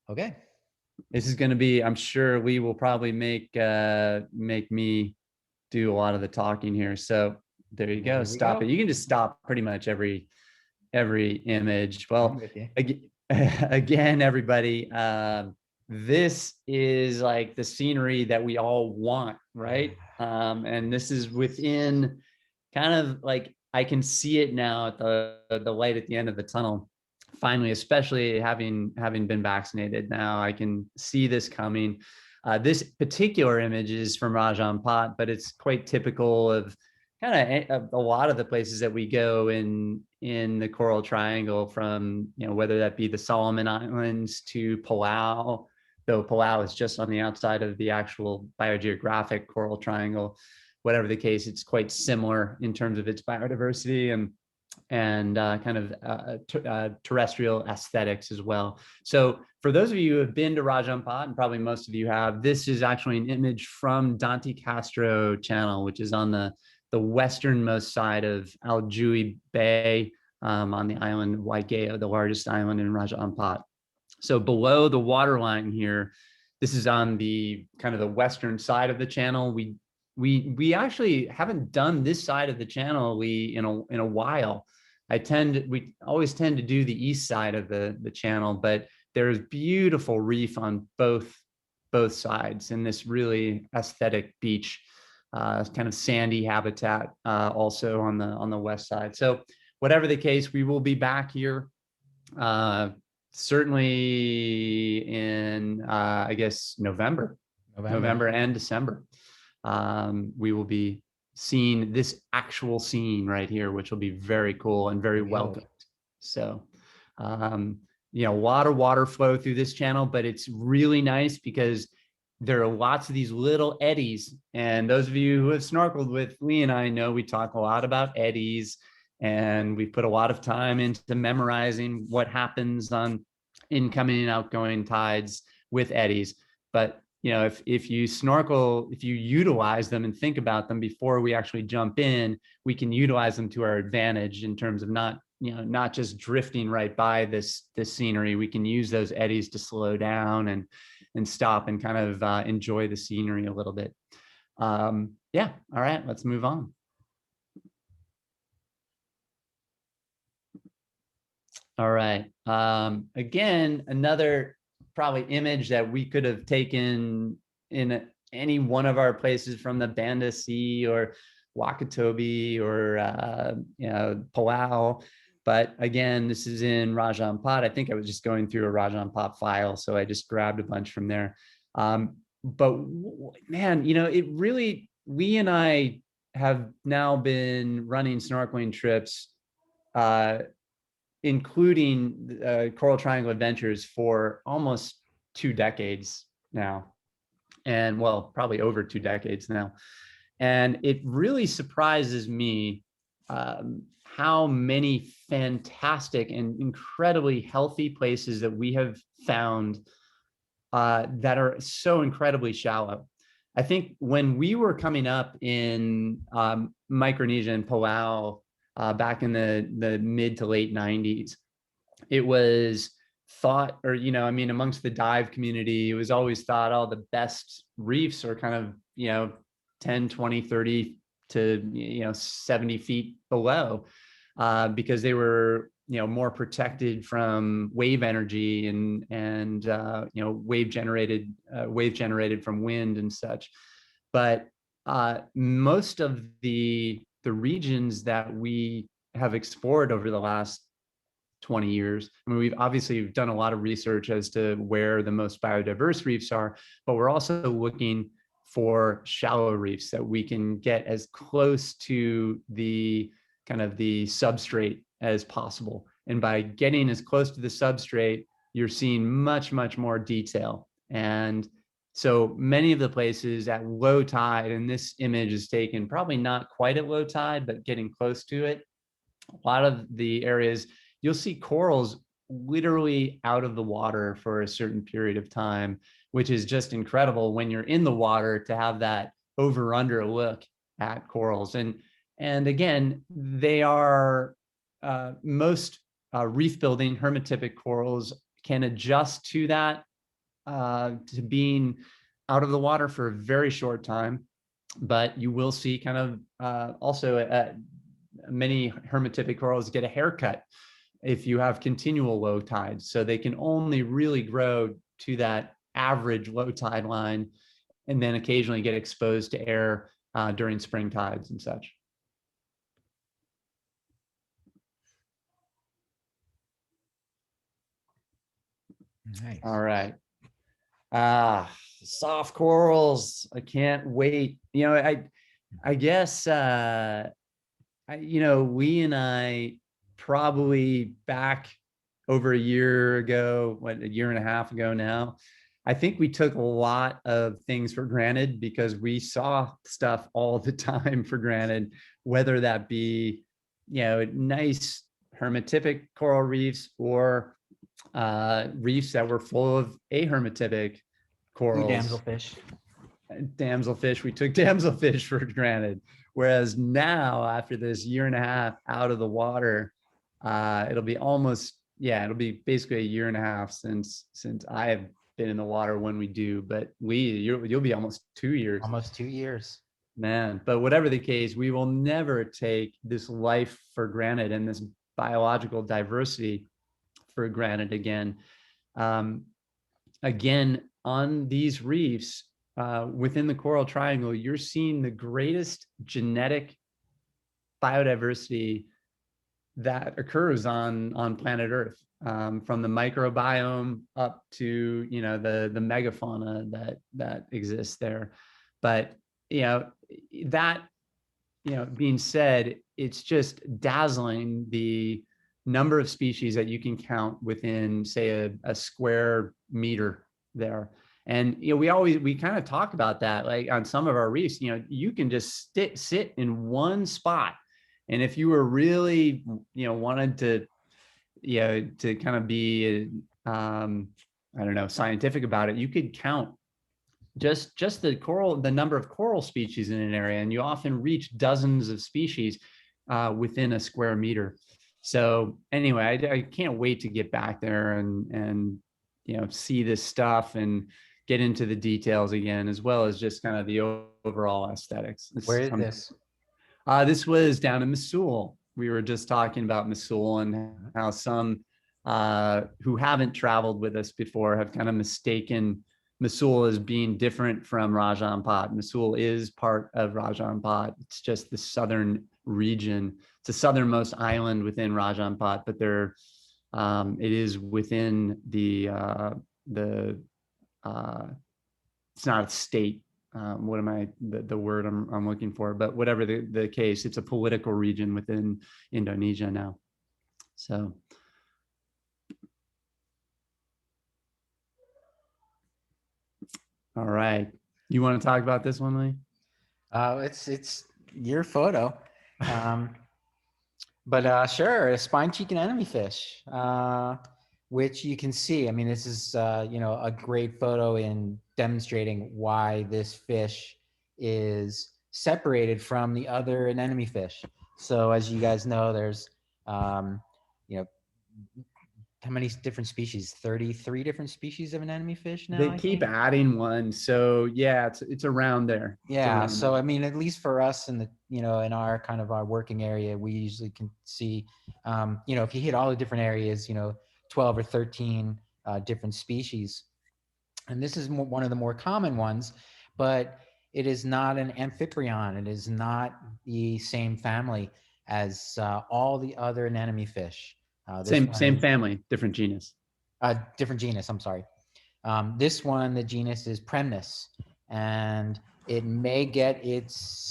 Okay. This is going to be, I'm sure Lee will probably make me do a lot of the talking here. So there you Well, go. here we Stop go. it. You can just stop pretty much every image. I'm Well, with you. again, everybody, this is like the scenery that we all want, right? And this is within kind of like, I can see it now at the light at the end of the tunnel. Finally, especially having been vaccinated now, I can see this coming. This particular image is from Rajan Pot, but it's quite typical of kind of a lot of the places that we go in the Coral Triangle, from whether that be the Solomon Islands to Palau, though Palau is just on the outside of the actual biogeographic Coral Triangle. Whatever the case, it's quite similar in terms of its biodiversity and kind of terrestrial aesthetics as well. So for those of you who have been to Rajan Pot, and probably most of you have, this is actually an image from Dante Castro Channel, which is on the westernmost side of Aljui Bay, on the island of Waigeo, the largest island in Rajan Pot. So below the waterline here, this is on the kind of the western side of the channel. We actually haven't done this side of the channel in a while. We always tend to do the east side of the channel, but there's beautiful reef on both sides, and this really aesthetic beach, kind of sandy habitat, also on the west side. So whatever the case, we will be back here, certainly in I guess November and December. We will be seeing this actual scene right here, which will be very cool and very welcomed. So, a lot of water flow through this channel, but it's really nice because there are lots of these little eddies. And those of you who have snorkeled with Lee and I know we talk a lot about eddies, and we put a lot of time into memorizing what happens on incoming and outgoing tides with eddies. But if you snorkel, if you utilize them and think about them before we actually jump in, we can utilize them to our advantage in terms of not just drifting right by this scenery. We can use those eddies to slow down and stop and kind of enjoy the scenery a little bit. Yeah. All right, let's move on. All right. Again, another probably image that we could have taken in any one of our places from the Banda Sea or Wakatobi or Palau. But again, this is in Rajan Pot. I think I was just going through a Rajan Pot file, so I just grabbed a bunch from there. But man, it really, Lee and I have now been running snorkeling trips, including Coral Triangle Adventures, for almost 2 decades now. And well, probably over 2 decades now. And it really surprises me how many fantastic and incredibly healthy places that we have found that are so incredibly shallow. I think when we were coming up in Micronesia and Palau, back in the mid to late 90s, it was thought, or amongst the dive community, it was always thought, oh, the best reefs are kind of 10, 20, 30 to 70 feet below, because they were more protected from wave energy and wave generated from wind and such. But most of the regions that we have explored over the last 20 years, I mean, we've obviously done a lot of research as to where the most biodiverse reefs are, but we're also looking for shallow reefs that we can get as close to the kind of the substrate as possible. And by getting as close to the substrate, you're seeing much, much more detail. And so many of the places at low tide, and this image is taken probably not quite at low tide, but getting close to it, a lot of the areas, you'll see corals literally out of the water for a certain period of time, which is just incredible when you're in the water to have that over under look at corals. And again, they are most reef building hermitopic corals can adjust to that to being out of the water for a very short time, but you will see kind of also many hermitific corals get a haircut if you have continual low tides. So they can only really grow to that average low tide line and then occasionally get exposed to air during spring tides and such. Nice. All right. Soft corals. I can't wait. You know, I guess we and I probably back over a year ago, a year and a half ago now, I think we took a lot of things for granted because we saw stuff all the time for granted, whether that be, nice hermitific coral reefs or reefs that were full of ahermitific corals. Damselfish. Damselfish. We took damselfish for granted. Whereas now, after this year and a half out of the water, it'll be basically a year and a half since I have been in the water when we do. But you'll be almost 2 years. Almost 2 years. Man, but whatever the case, we will never take this life for granted and this biological diversity for granted again. Again, on these reefs, within the coral triangle, you're seeing the greatest genetic biodiversity that occurs on planet Earth, from the microbiome up to the megafauna that exists there. But that being said, it's just dazzling the number of species that you can count within, say, a square meter there. And we kind of talk about that, like on some of our reefs, you can just sit in one spot, and if you were really wanted to kind of be I don't know, scientific about it, you could count just the number of coral species in an area, and you often reach dozens of species within a square meter. So anyway, I can't wait to get back there and see this stuff and get into the details again, as well as just kind of the overall aesthetics. Where is this? This was down in Mosul. We were just talking about Mosul and how some who haven't traveled with us before have kind of mistaken Mosul as being different from Raja Ampat. Mosul is part of Raja Ampat. It's just the southern region. It's the southernmost island within Raja Ampat, but it is within the it's not a state. What am I, the word I'm looking for, but whatever the case, it's a political region within Indonesia now. So. All right. You want to talk about this one, Lee? It's your photo. But sure, a spine cheek anemone fish, which you can see. I mean, this is a great photo in demonstrating why this fish is separated from the other anemone fish. So as you guys know, there's how many different species? 33 different species of anemone fish now. They keep adding one, so yeah, it's around there. Yeah, so I mean, at least for us in the in our kind of our working area, we usually can see, if you hit all the different areas, 12 or 13 different species, and this is one of the more common ones, but it is not an amphiprion. It is not the same family as all the other anemone fish. Same family, different genus. Different genus. I'm sorry. This one, the genus is Premnus, and it may get its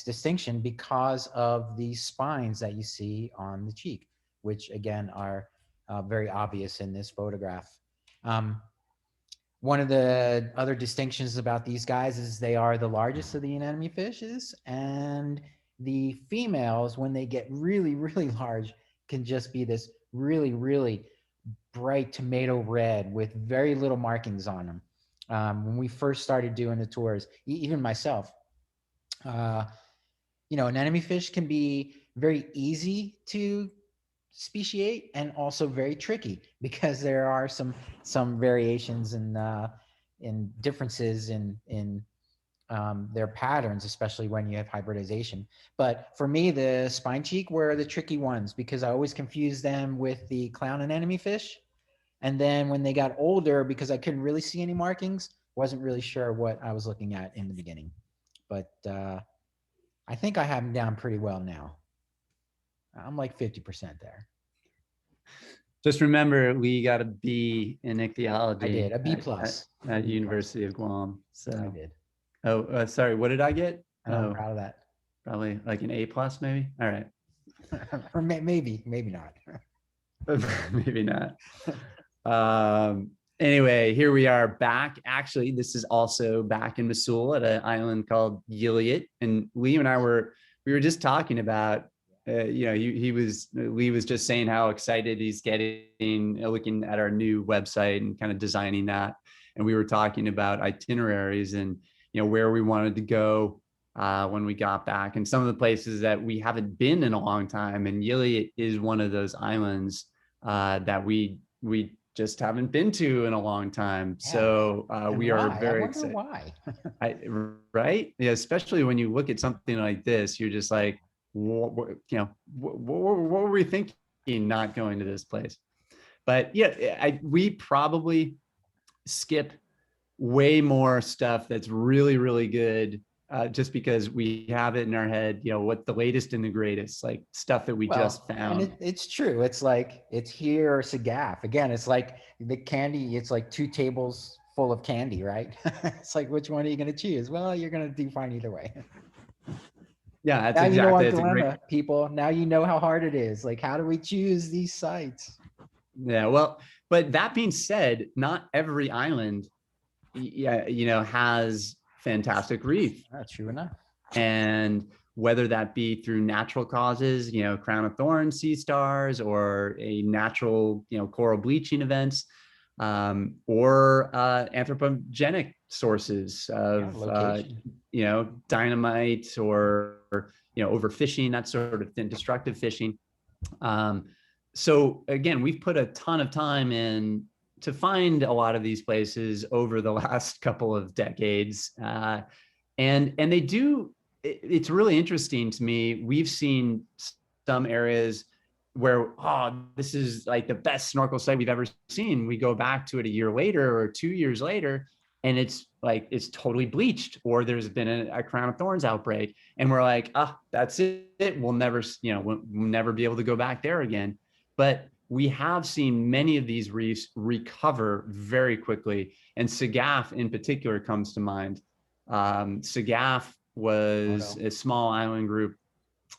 distinction because of the spines that you see on the cheek, which again are very obvious in this photograph. One of the other distinctions about these guys is they are the largest of the anemone fishes, and the females, when they get really, really large, can just be this really, really bright tomato red with very little markings on them. When we first started doing the tours, even myself, an anemone fish can be very easy to speciate and also very tricky because there are some variations in differences in their patterns, especially when you have hybridization. But for me, the spine cheek were the tricky ones because I always confused them with the clown anemone fish. And then when they got older, because I couldn't really see any markings, wasn't really sure what I was looking at in the beginning. But I think I have them down pretty well now. I'm like 50% there. Just remember, we got a B in I did ichthyology a B plus at University of Guam. I So, did. oh, sorry, what did I get? And I'm Oh, proud of that. probably like an A plus, maybe. All right, Or maybe not. maybe not. Anyway, here we are back. Actually, this is also back in Mosul at an island called Gilead. And Lee and I we were just talking about, Lee was just saying how excited he's getting looking at our new website and kind of designing that. And we were talking about itineraries and, where we wanted to go when we got back and some of the places that we haven't been in a long time. And Gilead is one of those islands that we just haven't been to in a long time. Yeah. So we are very excited. Why? Right? Yeah, especially when you look at something like this, you're just like, what were we thinking not going to this place? But yeah, we probably skip way more stuff that's really, really good just because we have it in our head, what the latest and the greatest, like stuff that we just found. And it's true. It's like, it's here or Sagaf. Again, it's like the candy, it's like 2 tables full of candy, right? It's like, which one are you going to choose? Well, you're going to do fine either way. Yeah, that's now exactly. You know our dilemma, people. Now you know how hard it is. Like, how do we choose these sites? Yeah, well, but that being said, not every island, has fantastic reef. That's true enough. And whether that be through natural causes, crown of thorns, sea stars, or a natural, coral bleaching events, or anthropogenic sources of, dynamite or, overfishing, that sort of thing, destructive fishing. So again, we've put a ton of time in to find a lot of these places over the last couple of decades. And they do, it's really interesting to me. We've seen some areas where, this is like the best snorkel site we've ever seen. We go back to it a year later or 2 years later, and it's like, it's totally bleached, or there's been a crown of thorns outbreak. And we're like, that's it. We'll never, we'll never be able to go back there again. But we have seen many of these reefs recover very quickly. And Sagaf in particular comes to mind. Sagaf was a small island group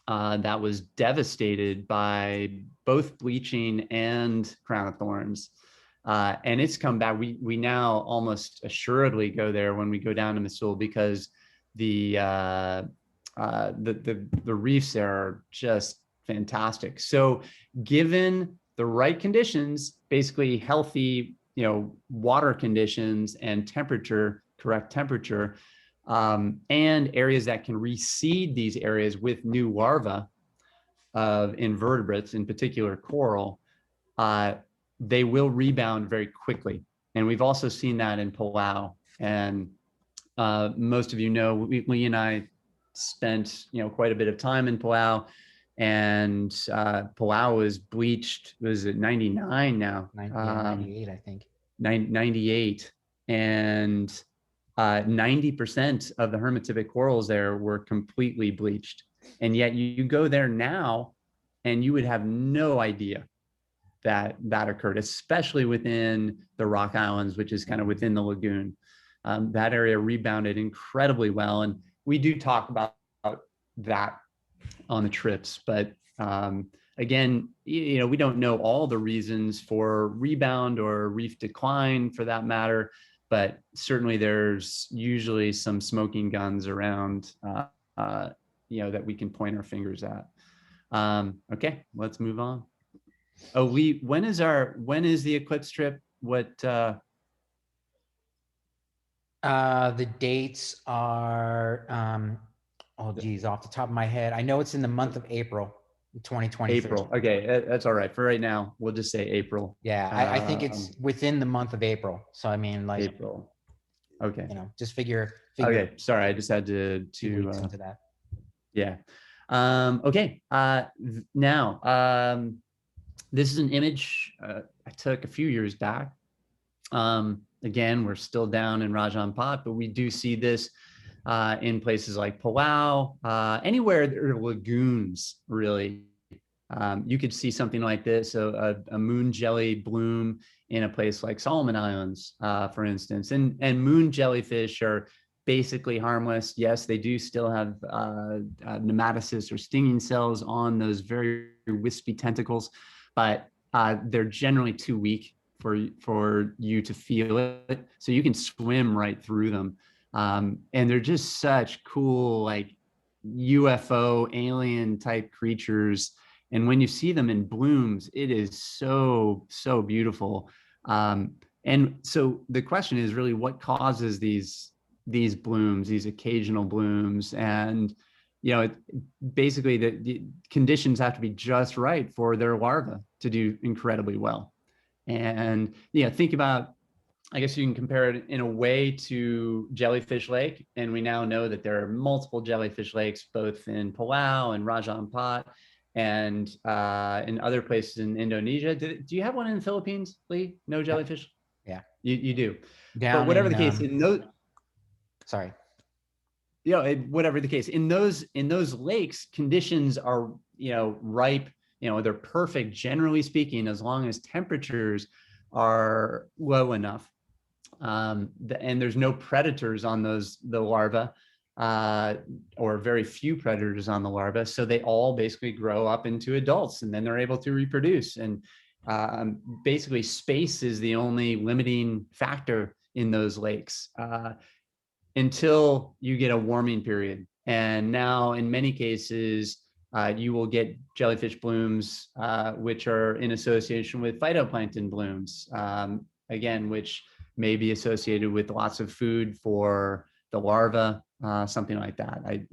that was devastated by both bleaching and crown of thorns. And it's come back. We now almost assuredly go there when we go down to Mosul because the reefs there are just fantastic. So given the right conditions, basically healthy, water conditions and correct temperature, and areas that can reseed these areas with new larvae of invertebrates, in particular coral, they will rebound very quickly. And we've also seen that in Palau. And most of Lee and I spent quite a bit of time in Palau. And Palau was bleached, was it 99 now? 98, I think. 98. And 90% of the hermitific corals there were completely bleached. And yet you go there now and you would have no idea that occurred, especially within the Rock Islands, which is kind of within the lagoon. That area rebounded incredibly well. And we do talk about that on the trips, but again, we don't know all the reasons for rebound or reef decline for that matter, but certainly there's usually some smoking guns around, that we can point our fingers at. Okay, let's move on. Oh, Lee, when is the Eclipse trip? What? The dates are, off the top of my head, I know it's in the month of April. 2023. April. Okay, that's all right. For right now, we'll just say April. Yeah, I think it's within the month of April. So I mean, like, April. Okay. Just figure Okay. Sorry, I just had to weeks into that. Yeah. Okay. Now, this is an image I took a few years back. Again, we're still down in Rajan Pot, but we do see this in places like Palau, anywhere there are lagoons, really. You could see something like this, a moon jelly bloom in a place like Solomon Islands, for instance. And moon jellyfish are basically harmless. Yes, they do still have nematocysts or stinging cells on those very wispy tentacles, but they're generally too weak for you to feel it. So you can swim right through them. And they're just such cool, like UFO alien type creatures. And when you see them in blooms, it is so, so beautiful. And so the question is really what causes these blooms, these occasional blooms? And, basically the conditions have to be just right for their larvae to do incredibly well. And, think about, I guess you can compare it in a way to Jellyfish Lake. And we now know that there are multiple jellyfish lakes, both in Palau and Rajan Pot and in other places in Indonesia. Do you have one in the Philippines, Lee? No jellyfish? Yeah. You do. Down but whatever the case, in those, sorry. Whatever the case, in those lakes, conditions are, ripe, they're perfect, generally speaking, as long as temperatures are low enough. And there's no predators on the larvae, or very few predators on the larvae. So they all basically grow up into adults, and then they're able to reproduce. And basically space is the only limiting factor in those lakes until you get a warming period. And now in many cases, you will get jellyfish blooms, which are in association with phytoplankton blooms, again, which may be associated with lots of food for the larva, something like that. I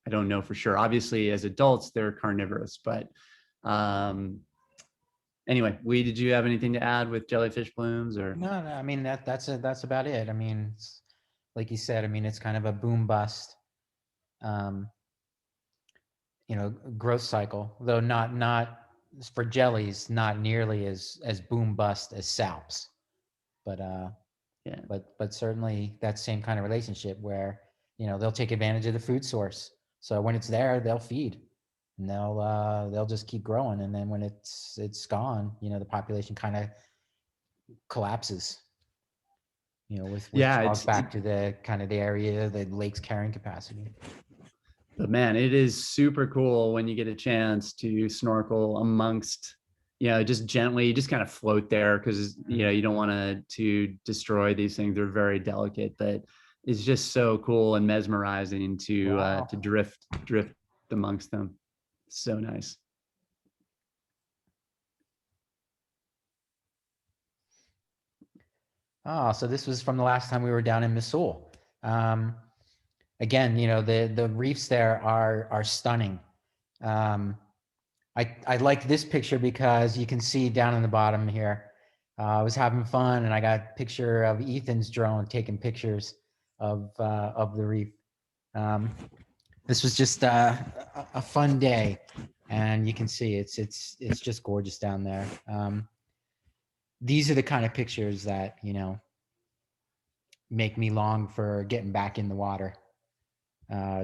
don't know for sure. Obviously, as adults, they're carnivorous, but anyway, Lee, did you have anything to add with jellyfish blooms? Or no, I mean that's about it. I mean, like you said, I mean it's kind of a boom bust, growth cycle, though not for jellies, not nearly as boom bust as salps, but yeah, but certainly that same kind of relationship where they'll take advantage of the food source. So when it's there, they'll feed, and they'll just keep growing, and then when it's gone, the population kind of collapses. With falls back to the kind of the area, the lake's carrying capacity. But man, it is super cool when you get a chance to snorkel amongst, just gently, just kind of float there, because you don't want to destroy these things. They're very delicate, but it's just so cool and mesmerizing to drift amongst them. So nice. Oh, so this was from the last time we were down in Missoula. Again, the reefs there are stunning. I like this picture because you can see down in the bottom here. I was having fun, and I got a picture of Ethan's drone taking pictures of the reef. This was just a fun day, and you can see it's just gorgeous down there. These are the kind of pictures that make me long for getting back in the water.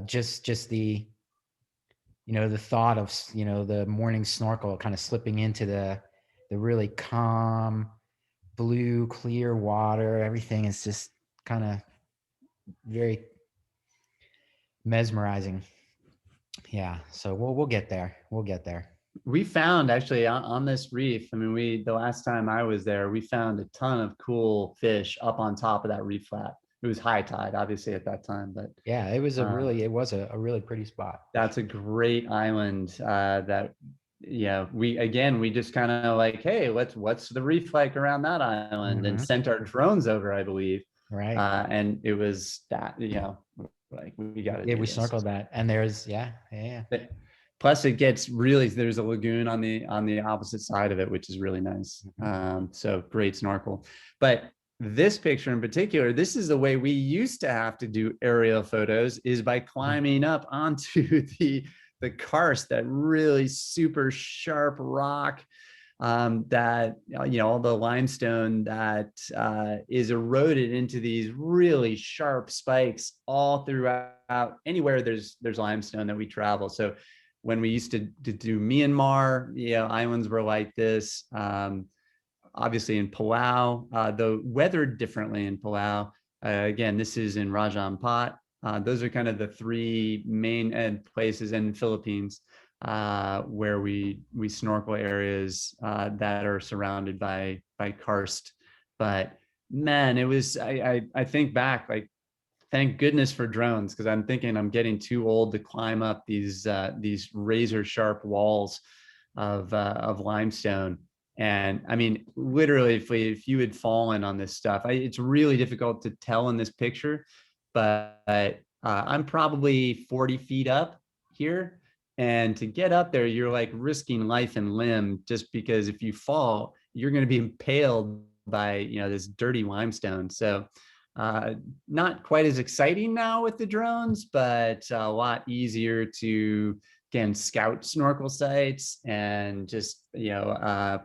Just the the thought of the morning snorkel kind of slipping into the really calm blue clear water. Everything is just kind of very mesmerizing. Yeah, so we'll get there. We found actually on this reef, I mean, the last time I was there, we found a ton of cool fish up on top of that reef flat. It was high tide, obviously, at that time, but yeah, it was a really pretty spot. That's a great island that, we just kind of like, hey, what's the reef like around that island, and sent our drones over, I believe. Right. And it was that, like we got it. Yeah, we snorkeled that, and there's Plus it gets really, there's a lagoon on the opposite side of it, which is really nice. So great snorkel. But this picture in particular, this is the way we used to have to do aerial photos, is by climbing up onto the karst, that really super sharp rock, that, all the limestone that is eroded into these really sharp spikes all throughout. Anywhere there's limestone that we travel. So when we used to do Myanmar, islands were like this. Obviously in Palau, though weathered differently in Palau. Again, this is in Raja Ampat. Those are kind of the three main places, in the Philippines, where we snorkel areas that are surrounded by karst. But man, it was, I think back, like, thank goodness for drones, because I'm thinking I'm getting too old to climb up these razor sharp walls of limestone. And I mean, literally, if you had fallen on this stuff, it's really difficult to tell in this picture, but I'm probably 40 feet up here. And to get up there, you're like risking life and limb, just because if you fall, you're going to be impaled by, this dirty limestone. So not quite as exciting now with the drones, but a lot easier to, again, scout snorkel sites and just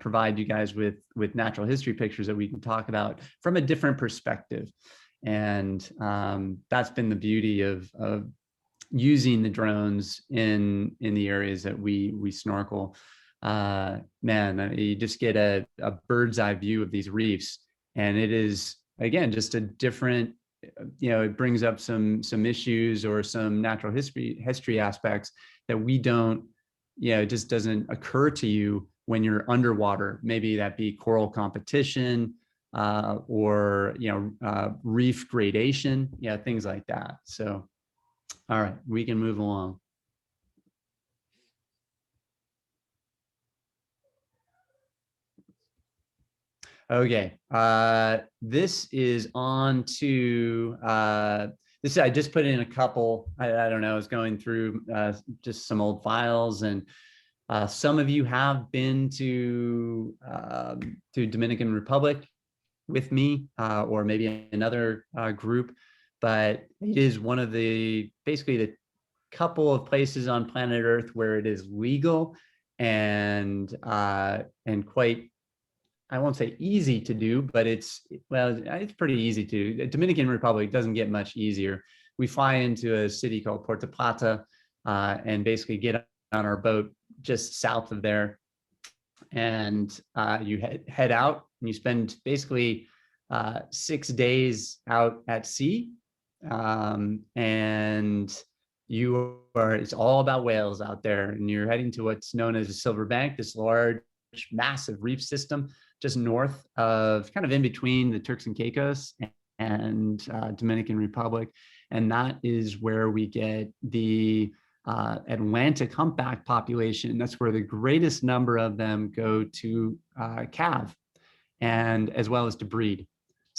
provide you guys with natural history pictures that we can talk about from a different perspective. And that's been the beauty of using the drones in the areas that we snorkel. Man, you just get a bird's eye view of these reefs, and it is, again, just a different, it brings up some issues or some natural history aspects that we don't, it just doesn't occur to you when you're underwater. Maybe that be coral competition, or reef gradation, things like that. So, all right, we can move along. Okay, this is on to this. I just put in a couple. I don't know. I was going through just some old files, and some of you have been to Dominican Republic with me, or maybe another group. But it is one of basically the couple of places on planet Earth where it is legal and quite, I won't say easy to do, but it's pretty easy to do. Dominican Republic doesn't get much easier. We fly into a city called Puerto Plata, and basically get on our boat just south of there. And you head out, and you spend basically 6 days out at sea. And it's all about whales out there. And you're heading to what's known as a silver bank, this large, massive reef system just north of, kind of in between the Turks and Caicos and Dominican Republic. And that is where we get the Atlantic humpback population. That's where the greatest number of them go to calve, and as well as to breed.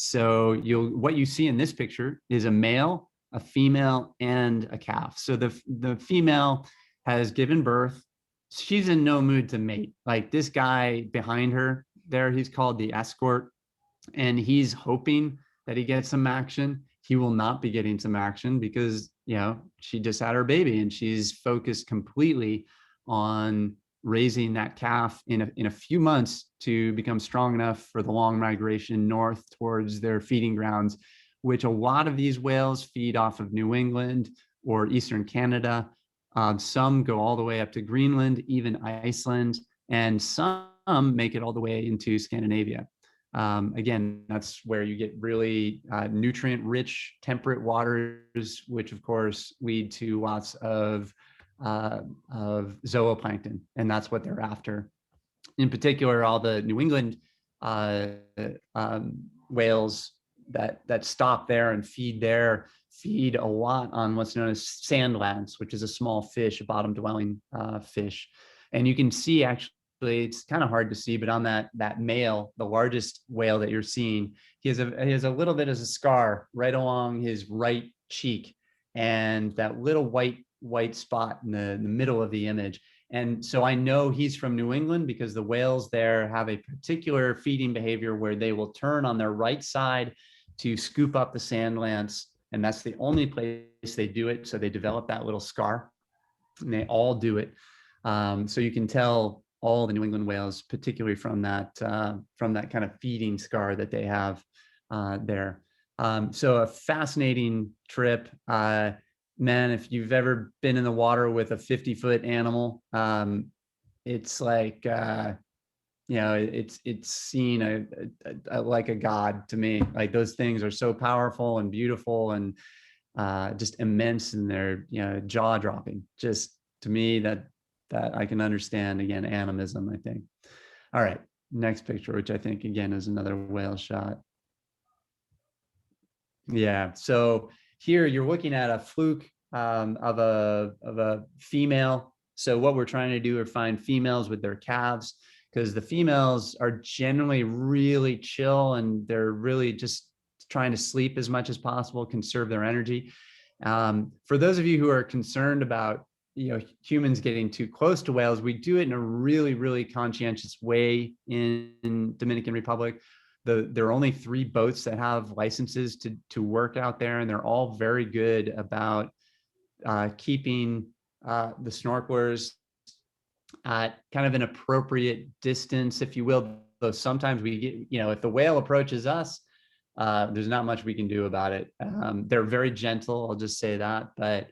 So what you see in this picture is a male, a female, and a calf. So the female has given birth. She's in no mood to mate. Like this guy behind her there, he's called the escort, and he's hoping that he gets some action. He will not be getting some action because, she just had her baby, and she's focused completely on raising that calf in a few months to become strong enough for the long migration north towards their feeding grounds, which a lot of these whales feed off of New England or Eastern Canada. Some go all the way up to Greenland, even Iceland, and some make it all the way into Scandinavia. Again, that's where you get really nutrient-rich, temperate waters, which of course lead to lots of zooplankton, and that's what they're after. In particular, all the New England whales that stop there and feed a lot on what's known as sand lance, which is a small fish, a bottom-dwelling fish. And you can see, actually, it's kind of hard to see, but on that male, the largest whale that you're seeing, he has a little bit of a scar right along his right cheek, and that little white white spot in the middle of the image. And so I know he's from New England because the whales there have a particular feeding behavior where they will turn on their right side to scoop up the sand lance. And that's the only place they do it. So they develop that little scar, and they all do it. So you can tell all the New England whales, particularly from that kind of feeding scar that they have there. So a fascinating trip. Man, if you've ever been in the water with a 50-foot animal, it's like, it's seen like a god to me. Like those things are so powerful and beautiful and just immense, and they're, jaw dropping. Just to me, that I can understand, again, animism, I think. All right, next picture, which I think again is another whale shot. Yeah, so here you're looking at a fluke of a female. So what we're trying to do are find females with their calves, because the females are generally really chill and they're really just trying to sleep as much as possible, conserve their energy. For those of you who are concerned about humans getting too close to whales, we do it in a really, really conscientious way in Dominican Republic. There are only 3 boats that have licenses to work out there, and they're all very good about keeping the snorkelers at kind of an appropriate distance, if you will. Though sometimes we get, if the whale approaches us, there's not much we can do about it. They're very gentle, I'll just say that, but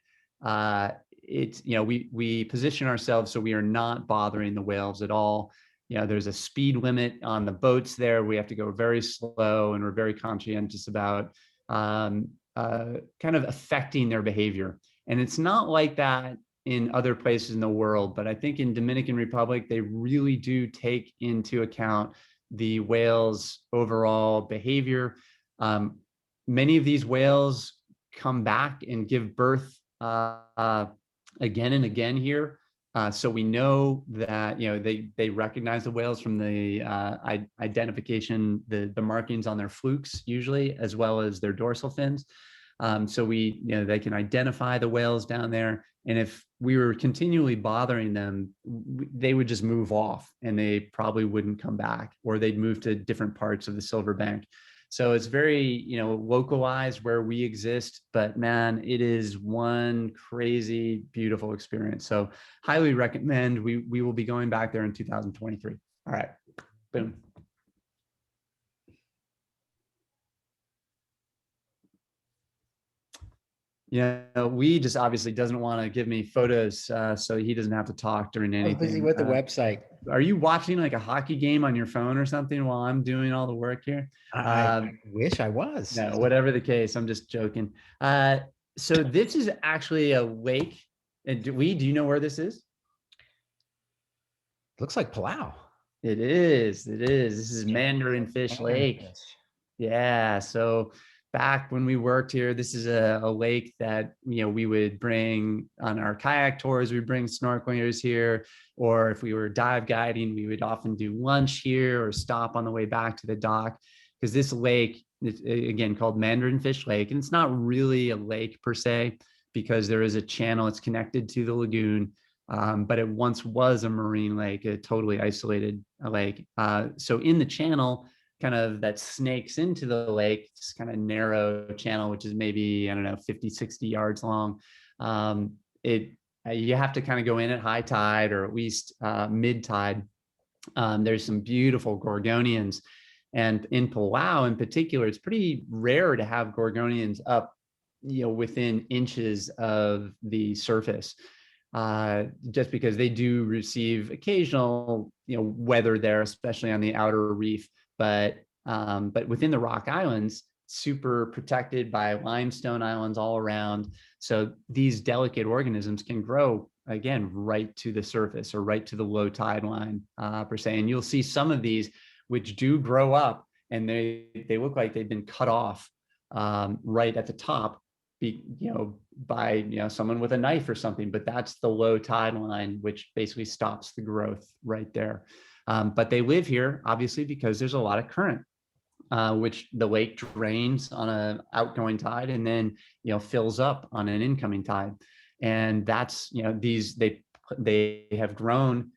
it's, we position ourselves so we are not bothering the whales at all. There's a speed limit on the boats there. We have to go very slow, and we're very conscientious about kind of affecting their behavior. And it's not like that in other places in the world, but I think in Dominican Republic, they really do take into account the whales' overall behavior. Many of these whales come back and give birth again and again here. So we know that they recognize the whales from the identification, the markings on their flukes usually, as well as their dorsal fins. So they can identify the whales down there. And if we were continually bothering them, they would just move off, and they probably wouldn't come back, or they'd move to different parts of the Silver Bank. So it's very, localized where we exist, but man, it is one crazy, beautiful experience. So highly recommend. We will be going back there in 2023. All right, boom. We just obviously doesn't want to give me photos, so he doesn't have to talk during anything. I'm busy with the website. Are you watching like a hockey game on your phone or something while I'm doing all the work here? I wish I was. No, whatever the case, I'm just joking. So this is actually a lake. And do you know where this is? Looks like Palau. It is. This is Mandarin Fish Lake. Yeah. So back when we worked here, this is a lake that we would bring on our kayak tours. We bring snorkelers here, or if we were dive guiding, we would often do lunch here or stop on the way back to the dock, because this lake is, again, called Mandarin Fish Lake, and it's not really a lake per se, because there is a channel. It's connected to the lagoon, but it once was a marine lake, a totally isolated lake. So in the channel, kind of that snakes into the lake, this kind of narrow channel, which is maybe, 50, 60 yards long. You have to kind of go in at high tide, or at least mid tide. There's some beautiful gorgonians, and in Palau in particular, it's pretty rare to have gorgonians up, within inches of the surface. Just because they do receive occasional, weather there, especially on the outer reef. But within the Rock Islands, super protected by limestone islands all around. So these delicate organisms can grow, again, right to the surface or right to the low tide line, per se. And you'll see some of these which do grow up, and they look like they've been cut off right at the top, by someone with a knife or something. But that's the low tide line, which basically stops the growth right there. But they live here, obviously, because there's a lot of current, which the lake drains on an outgoing tide and then, fills up on an incoming tide. And that's, they have grown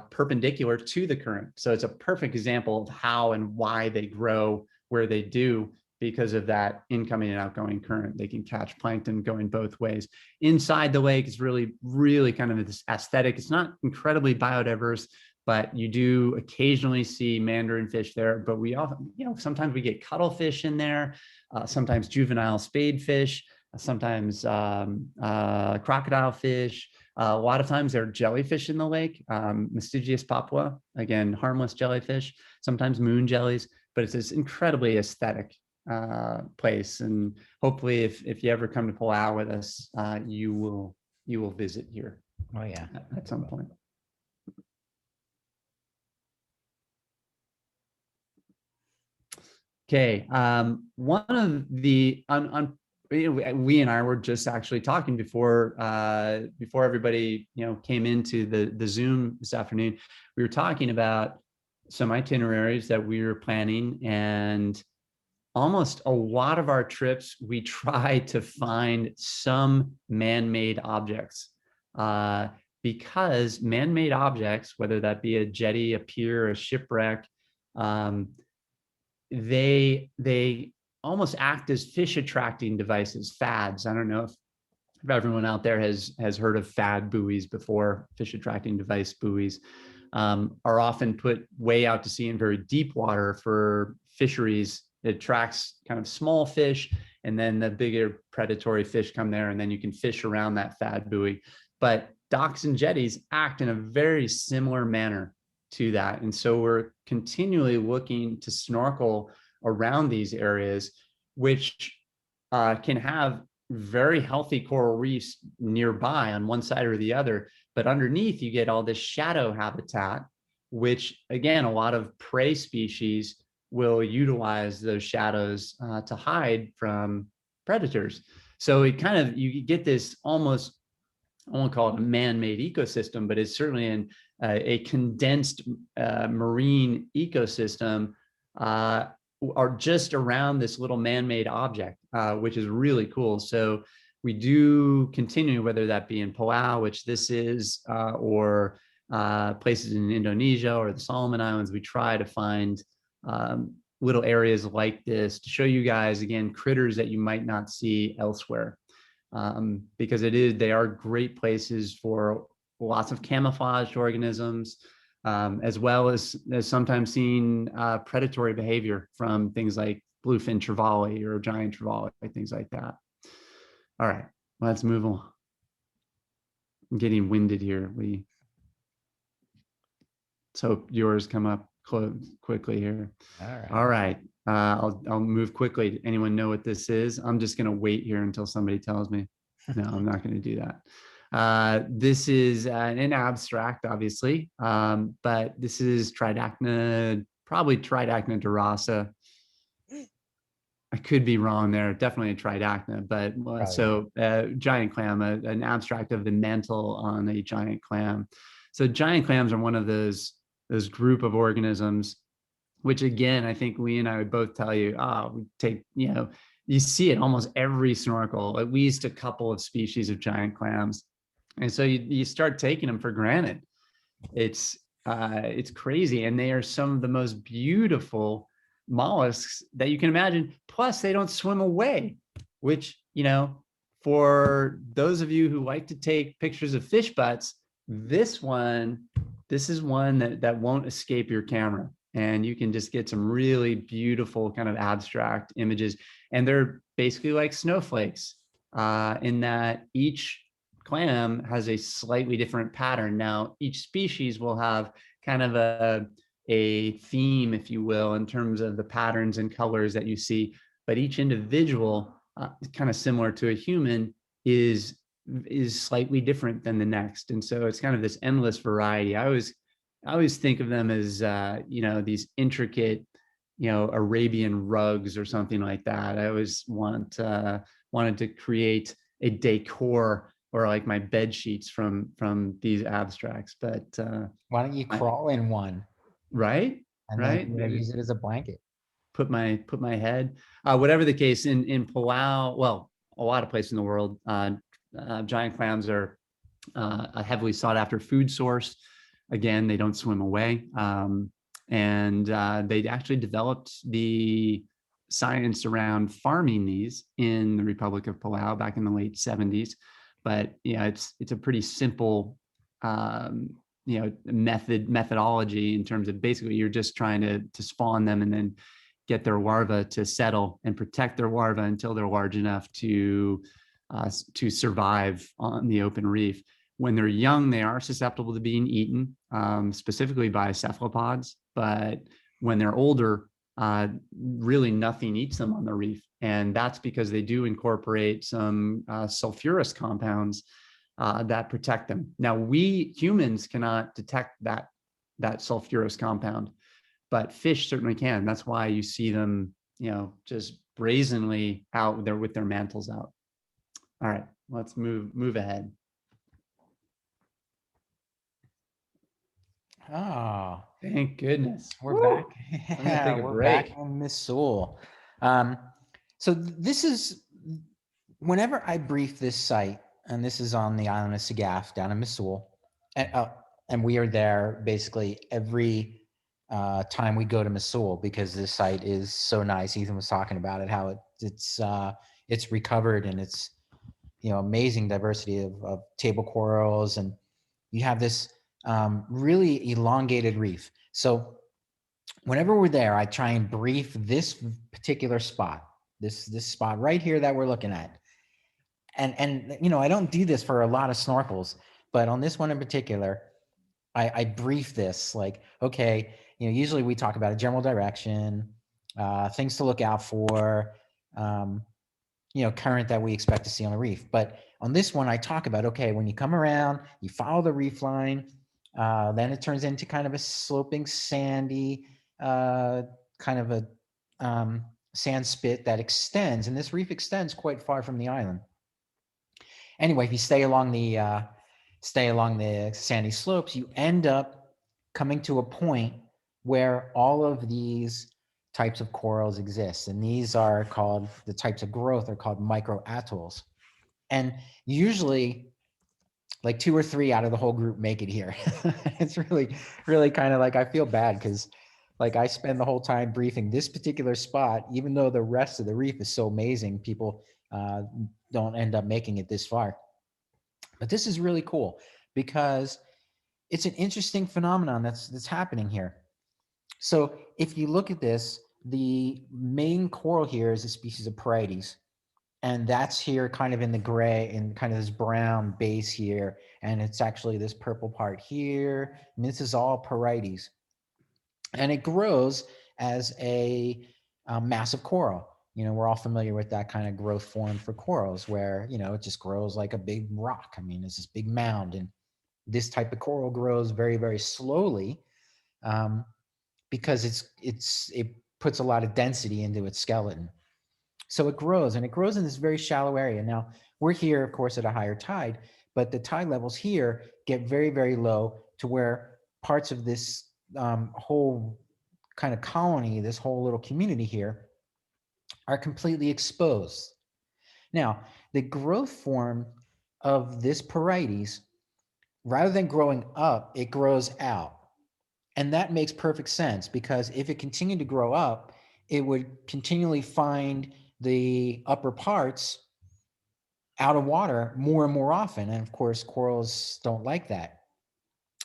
perpendicular to the current. So it's a perfect example of how and why they grow where they do, because of that incoming and outgoing current. They can catch plankton going both ways. Inside the lake is really, really kind of this aesthetic. It's not incredibly biodiverse, but you do occasionally see mandarin fish there. But we often, sometimes we get cuttlefish in there, sometimes juvenile spadefish, sometimes crocodile fish. A lot of times there are jellyfish in the lake, Mystigius papua, again, harmless jellyfish, sometimes moon jellies, but it's this incredibly aesthetic place. And hopefully if you ever come to Palau with us, you will visit here. Oh yeah, at some point. Okay, one of the we and I were just actually talking before everybody came into the Zoom this afternoon. We were talking about some itineraries that we were planning, and almost a lot of our trips we try to find some man-made objects, because man-made objects, whether that be a jetty, a pier, a shipwreck, they almost act as fish attracting devices, fads. I don't know if everyone out there has heard of fad buoys before. Fish attracting device buoys are often put way out to sea in very deep water for fisheries. It attracts kind of small fish, and then the bigger predatory fish come there, and then you can fish around that fad buoy. But docks and jetties act in a very similar manner to that. And so we're continually looking to snorkel around these areas, which can have very healthy coral reefs nearby on one side or the other. But underneath, you get all this shadow habitat, which, again, a lot of prey species will utilize those shadows to hide from predators. So it kind of, you get this almost, I won't call it a man-made ecosystem, but it's certainly a condensed marine ecosystem are just around this little man-made object, which is really cool. So we do continue, whether that be in Palau, which this is, or places in Indonesia or the Solomon Islands, we try to find little areas like this to show you guys, again, critters that you might not see elsewhere. Because they are great places for lots of camouflaged organisms, as well as sometimes seeing predatory behavior from things like bluefin trevally or giant trevally, things like that. All right, let's move on. I'm getting winded here. Let's hope yours come up quickly here. All right. I'll move quickly. Anyone know what this is? I'm just going to wait here until somebody tells me. No, I'm not going to do that. This is an abstract, obviously, but this is Tridacna, probably Tridacna dorasa. I could be wrong there. Definitely a Tridacna, but so giant clam, an abstract of the mantle on a giant clam. So giant clams are one of those group of organisms, which, again, I think Lee and I would both tell you, we take, you see it almost every snorkel, at least a couple of species of giant clams. And so you start taking them for granted. It's crazy. And they are some of the most beautiful mollusks that you can imagine. Plus, they don't swim away, which, for those of you who like to take pictures of fish butts, this is one that won't escape your camera. And you can just get some really beautiful kind of abstract images. And they're basically like snowflakes, in that each clam has a slightly different pattern. Now, each species will have kind of a theme, if you will, in terms of the patterns and colors that you see. But each individual, kind of similar to a human, is slightly different than the next. And so it's kind of this endless variety. I always think of them as, these intricate, Arabian rugs or something like that. I always wanted to create a decor, or like my bed sheets from these abstracts. But why don't you crawl in one? Right. And right. then maybe use it as a blanket. Put my head. Whatever the case, in Palau, well, a lot of places in the world, Giant clams are a heavily sought after food source. Again, they don't swim away. And they actually developed the science around farming these in the Republic of Palau back in the late 70s. But yeah, it's a pretty simple methodology in terms of basically you're just trying to spawn them and then get their larvae to settle and protect their larvae until they're large enough to survive on the open reef. When they're young, they are susceptible to being eaten, specifically by cephalopods. But when they're older, really nothing eats them on the reef. And that's because they do incorporate some sulfurous compounds that protect them. Now, we humans cannot detect that sulfurous compound, but fish certainly can. That's why you see them, just brazenly out there with their mantles out. All right, let's move ahead. Oh, thank goodness. we're Woo! back. I'm gonna take a we're break. back on Miss Sewell. So this is whenever I brief this site, and this is on the island of Sagaf down in Missoula, and we are there basically every time we go to Missoula because this site is so nice. Ethan was talking about it, how it's recovered and it's amazing diversity of table corals, and you have this really elongated reef. So whenever we're there, I try and brief this particular spot, this spot right here that we're looking at. And I don't do this for a lot of snorkels, but on this one in particular, I brief this like, okay, usually we talk about a general direction, things to look out for, current that we expect to see on the reef. But on this one, I talk about, okay, when you come around, you follow the reef line, then it turns into kind of a sloping, sandy, kind of a sand spit that extends, and this reef extends quite far from the island. Anyway, if you stay along the sandy slopes, you end up coming to a point where all of these types of corals exist, and these are called, the types of growth are called microatolls. And usually like 2 or 3 out of the whole group make it here. It's really kind of like, I feel bad because like I spend the whole time briefing this particular spot, even though the rest of the reef is so amazing, people don't end up making it this far. But this is really cool because it's an interesting phenomenon that's happening here. So if you look at this, the main coral here is a species of Porites, and that's here kind of in the gray and kind of this brown base here, and it's actually this purple part here, and this is all Porites. And it grows as a massive coral. We're all familiar with that kind of growth form for corals where, it just grows like a big rock. I mean, it's this big mound, and this type of coral grows very, very slowly because it puts a lot of density into its skeleton. So it grows, and it grows in this very shallow area. Now, we're here, of course, at a higher tide, but the tide levels here get very, very low to where parts of this whole kind of colony, this whole little community here, are completely exposed. Now, the growth form of this Porites, rather than growing up, it grows out. And that makes perfect sense because if it continued to grow up, it would continually find the upper parts out of water more and more often. And of course, corals don't like that.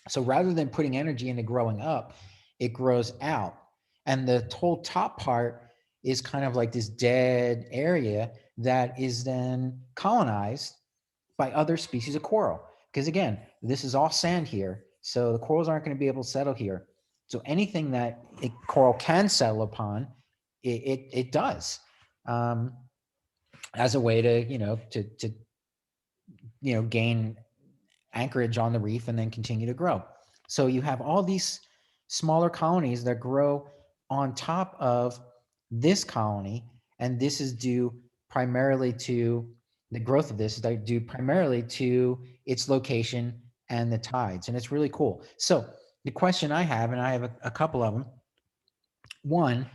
So rather than putting energy into growing up, it grows out. And the whole top part is kind of like this dead area that is then colonized by other species of coral. Because again, this is all sand here. So the corals aren't going to be able to settle here. So anything that a coral can settle upon, it does, as a way to gain anchorage on the reef and then continue to grow. So you have all these smaller colonies that grow on top of this colony, and this is due primarily to the growth of this is due primarily to its location and the tides, and it's really cool. So the question I have, and I have a couple of them. One,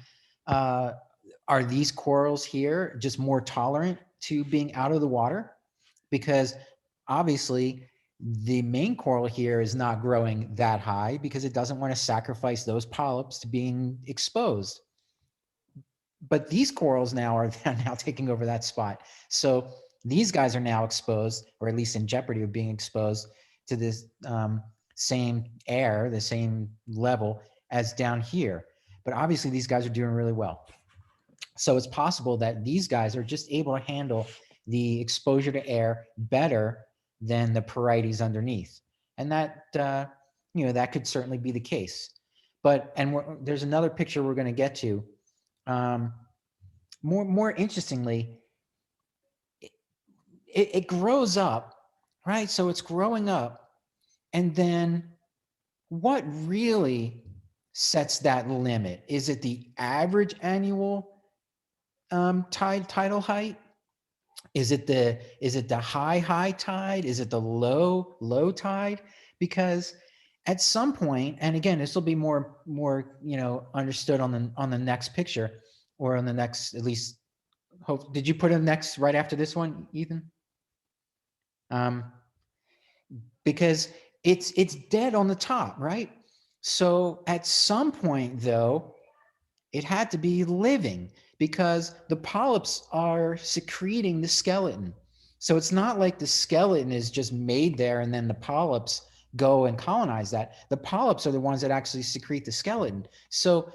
are these corals here just more tolerant to being out of the water? because obviously the main coral here is not growing that high because it doesn't want to sacrifice those polyps to being exposed. But these corals now are now taking over that spot. So these guys are now exposed, or at least in jeopardy of being exposed to this same air, the same level as down here. But obviously these guys are doing really well. So it's possible that these guys are just able to handle the exposure to air better than the parietes underneath. And that, that could certainly be the case. But, and there's another picture we're going to get to. More interestingly, it grows up, right? So it's growing up. And then what really sets that limit? Is it the average annual tidal height? Is it the high tide? Is it the low tide? Because at some point, and again, this will be more understood on the next picture, or on the next, at least. Hope, did you put a next right after this one, Ethan? Because it's dead on the top, right? So at some point, though, it had to be living, because the polyps are secreting the skeleton. So it's not like the skeleton is just made there and then the polyps go and colonize that. The polyps are the ones that actually secrete the skeleton. So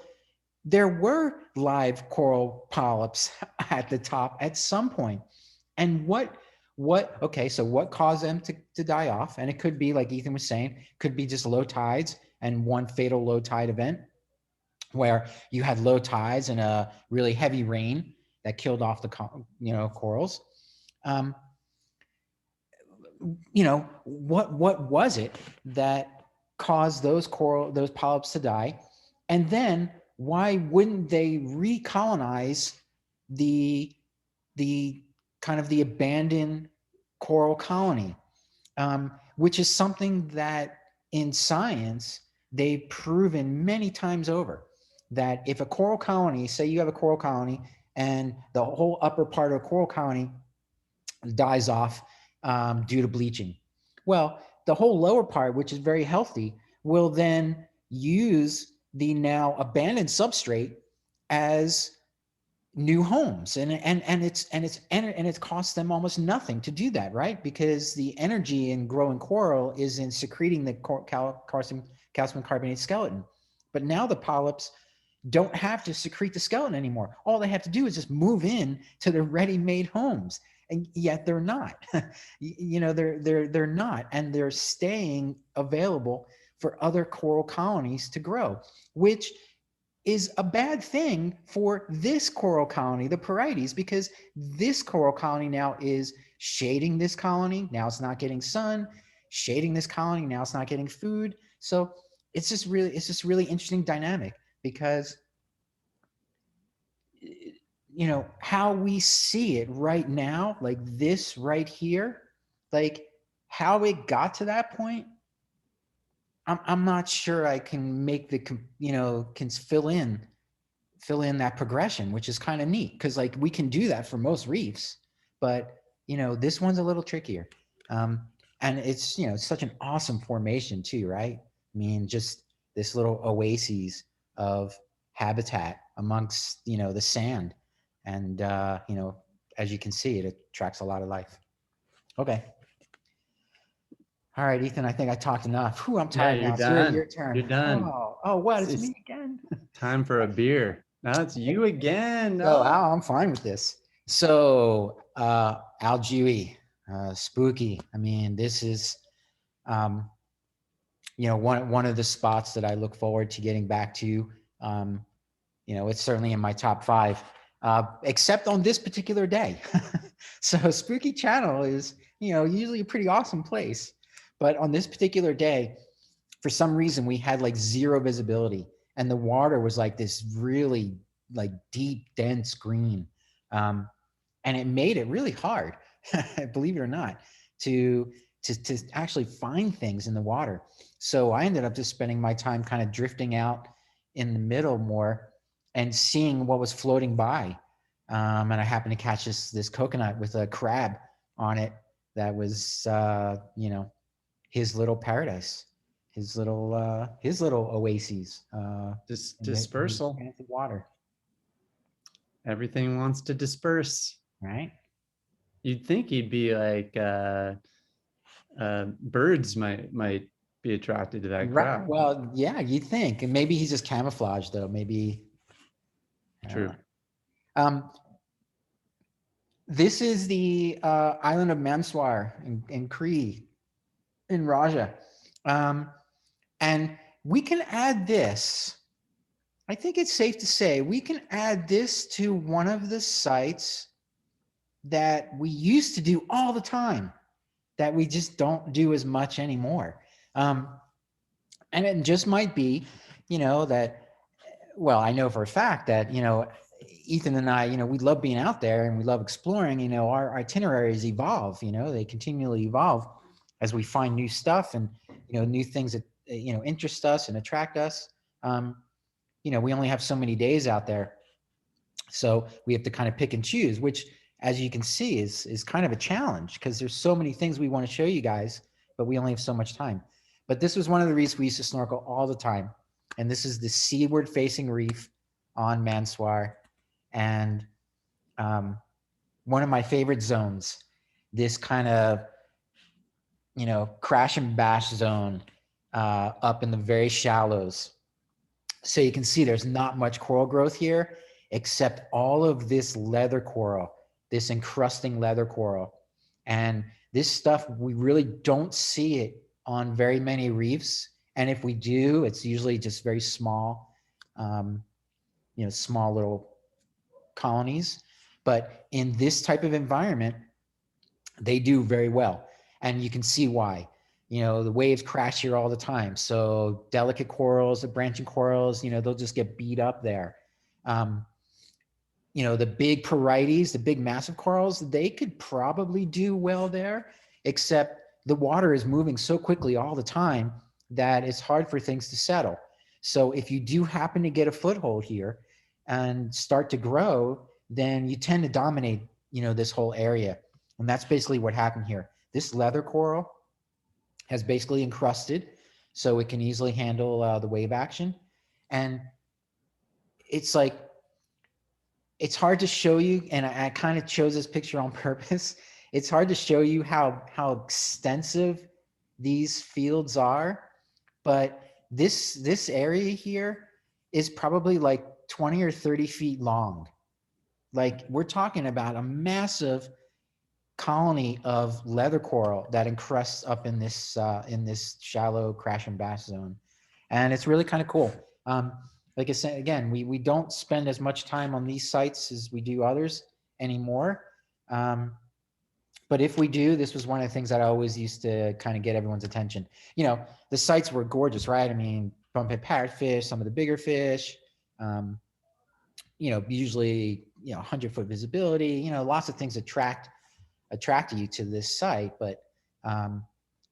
there were live coral polyps at the top at some point. And okay, so what caused them to die off? And it could be, like Ethan was saying, could be just low tides and one fatal low tide event, where you had low tides and a really heavy rain that killed off the corals. What was it that caused those polyps to die? And then why wouldn't they recolonize the kind of the abandoned coral colony, which is something that in science they've proven many times over, that if a coral colony, say you have a coral colony and the whole upper part of a coral colony dies off due to bleaching, well, the whole lower part, which is very healthy, will then use the now abandoned substrate as new homes, and it costs them almost nothing to do that, right? Because the energy in growing coral is in secreting the calcium carbonate skeleton. But now the polyps don't have to secrete the skeleton anymore. All they have to do is just move in to the ready-made homes, and yet they're not. They're not, and they're staying available for other coral colonies to grow, which is a bad thing for this coral colony, the parietes, because this coral colony now is shading this colony. Now it's not getting sun, shading this colony. Now it's not getting food. So it's just really interesting dynamic, because how we see it right now, like this right here, like how it got to that point, I'm not sure I can make can fill in that progression, which is kind of neat, because like we can do that for most reefs, but this one's a little trickier. And it's such an awesome formation too, right? I mean, just this little oases of habitat amongst the sand, and as you can see, it attracts a lot of life. Okay. All right, Ethan, I think I talked enough. Whew, I'm tired now. Done. Your turn. You're done. Oh, what? It's me again. Time for a beer. Now it's you again. No, I'm fine with this. So, Algae, spooky. I mean, this is, one of the spots that I look forward to getting back to. It's certainly in my top 5, except on this particular day. So, Spooky Channel is, usually a pretty awesome place. But on this particular day, for some reason, we had like zero visibility, and the water was like this really like deep, dense green. And it made it really hard, believe it or not, to actually find things in the water. So I ended up just spending my time kind of drifting out in the middle more and seeing what was floating by. And I happened to catch this coconut with a crab on it. that was, you know, his little paradise, his little oases, in the Dispersal. expansive water, Everything wants to disperse. right? You'd think he'd be like birds might be attracted to that Right. crab. Well, yeah, you'd think, and maybe he's just camouflaged though. Maybe. True. Um, this is the island of Mansoir in Cree, in Raja, and we can add this. I think it's safe to say we can add this to one of the sites that we used to do all the time that we just don't do as much anymore. And it just might be, you know, that, well, I know for a fact that, you know, Ethan and I, you know, we love being out there and we love exploring. You know, our itineraries evolve, you know, they continually evolve as we find new stuff and, you know, new things that, you know, interest us and attract us. You know, we only have so many days out there. So we have to kind of pick and choose, which, as you can see, is kind of a challenge because there's so many things we want to show you guys, but we only have so much time. But this was one of the reefs we used to snorkel all the time. And this is the seaward facing reef on Mansoir. And one of my favorite zones, this kind of, you know, crash and bash zone up in the very shallows. So you can see there's not much coral growth here, except all of this leather coral, this encrusting leather coral. And this stuff, we really don't see it on very many reefs. And if we do, it's usually just very small, you know, small little colonies. But in this type of environment, they do very well. And you can see why. You know, the waves crash here all the time. So delicate corals, the branching corals, you know, they'll just get beat up there. You know, the big parietes, the big massive corals, they could probably do well there, except the water is moving so quickly all the time that it's hard for things to settle. So if you do happen to get a foothold here and start to grow, then you tend to dominate, you know, this whole area. And that's basically what happened here. This leather coral has basically encrusted, so it can easily handle the wave action. And it's like, it's hard to show you, and I kind of chose this picture on purpose. It's hard to show you how extensive these fields are, but this area here is probably like 20 or 30 feet long. Like, we're talking about a massive colony of leather coral that encrusts up in this shallow crash and bash zone, and it's really kind of cool. Like I said, again, we don't spend as much time on these sites as we do others anymore. But if we do, this was one of the things that I always used to kind of get everyone's attention. You know, the sites were gorgeous, right? I mean, bumphead parrotfish, some of the bigger fish, you know, usually, you know, 100-foot visibility, you know, lots of things attract you to this site. But,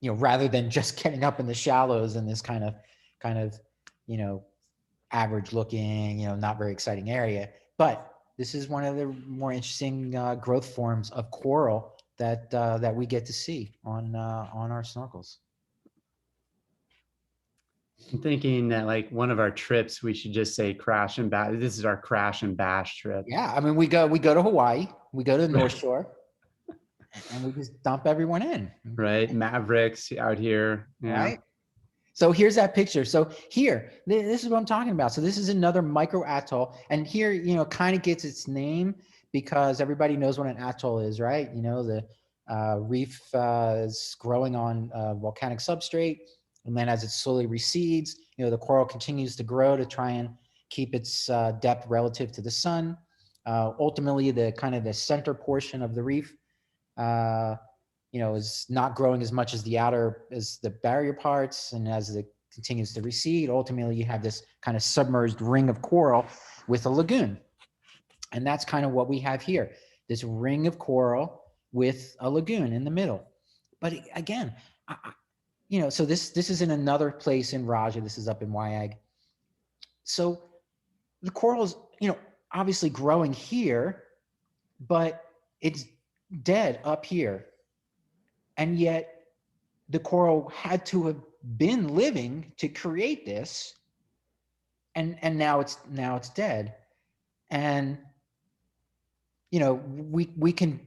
you know, rather than just getting up in the shallows in this kind of, you know, average looking, you know, not very exciting area. But this is one of the more interesting growth forms of coral that we get to see on our snorkels. I'm thinking that like one of our trips, we should just say crash and bash. This is our crash and bash trip. Yeah, I mean, we go to Hawaii, we go to the North Shore, and we just dump everyone in. Right, Mavericks out here. Yeah. Right. So here's that picture. So here, this is what I'm talking about. So this is another micro atoll, and here, you know, kind of gets its name because everybody knows what an atoll is, right? You know, the reef is growing on volcanic substrate, and then as it slowly recedes, you know, the coral continues to grow to try and keep its depth relative to the sun. Ultimately, the kind of the center portion of the reef, you know, is not growing as much as the barrier parts, and as it continues to recede, ultimately you have this kind of submerged ring of coral with a lagoon. And that's kind of what we have here, this ring of coral with a lagoon in the middle. But again, you know, so this is in another place in Raja. This is up in Wayag. So the coral is, you know, obviously growing here, but it's dead up here. And yet the coral had to have been living to create this, and now it's dead. And you know, we can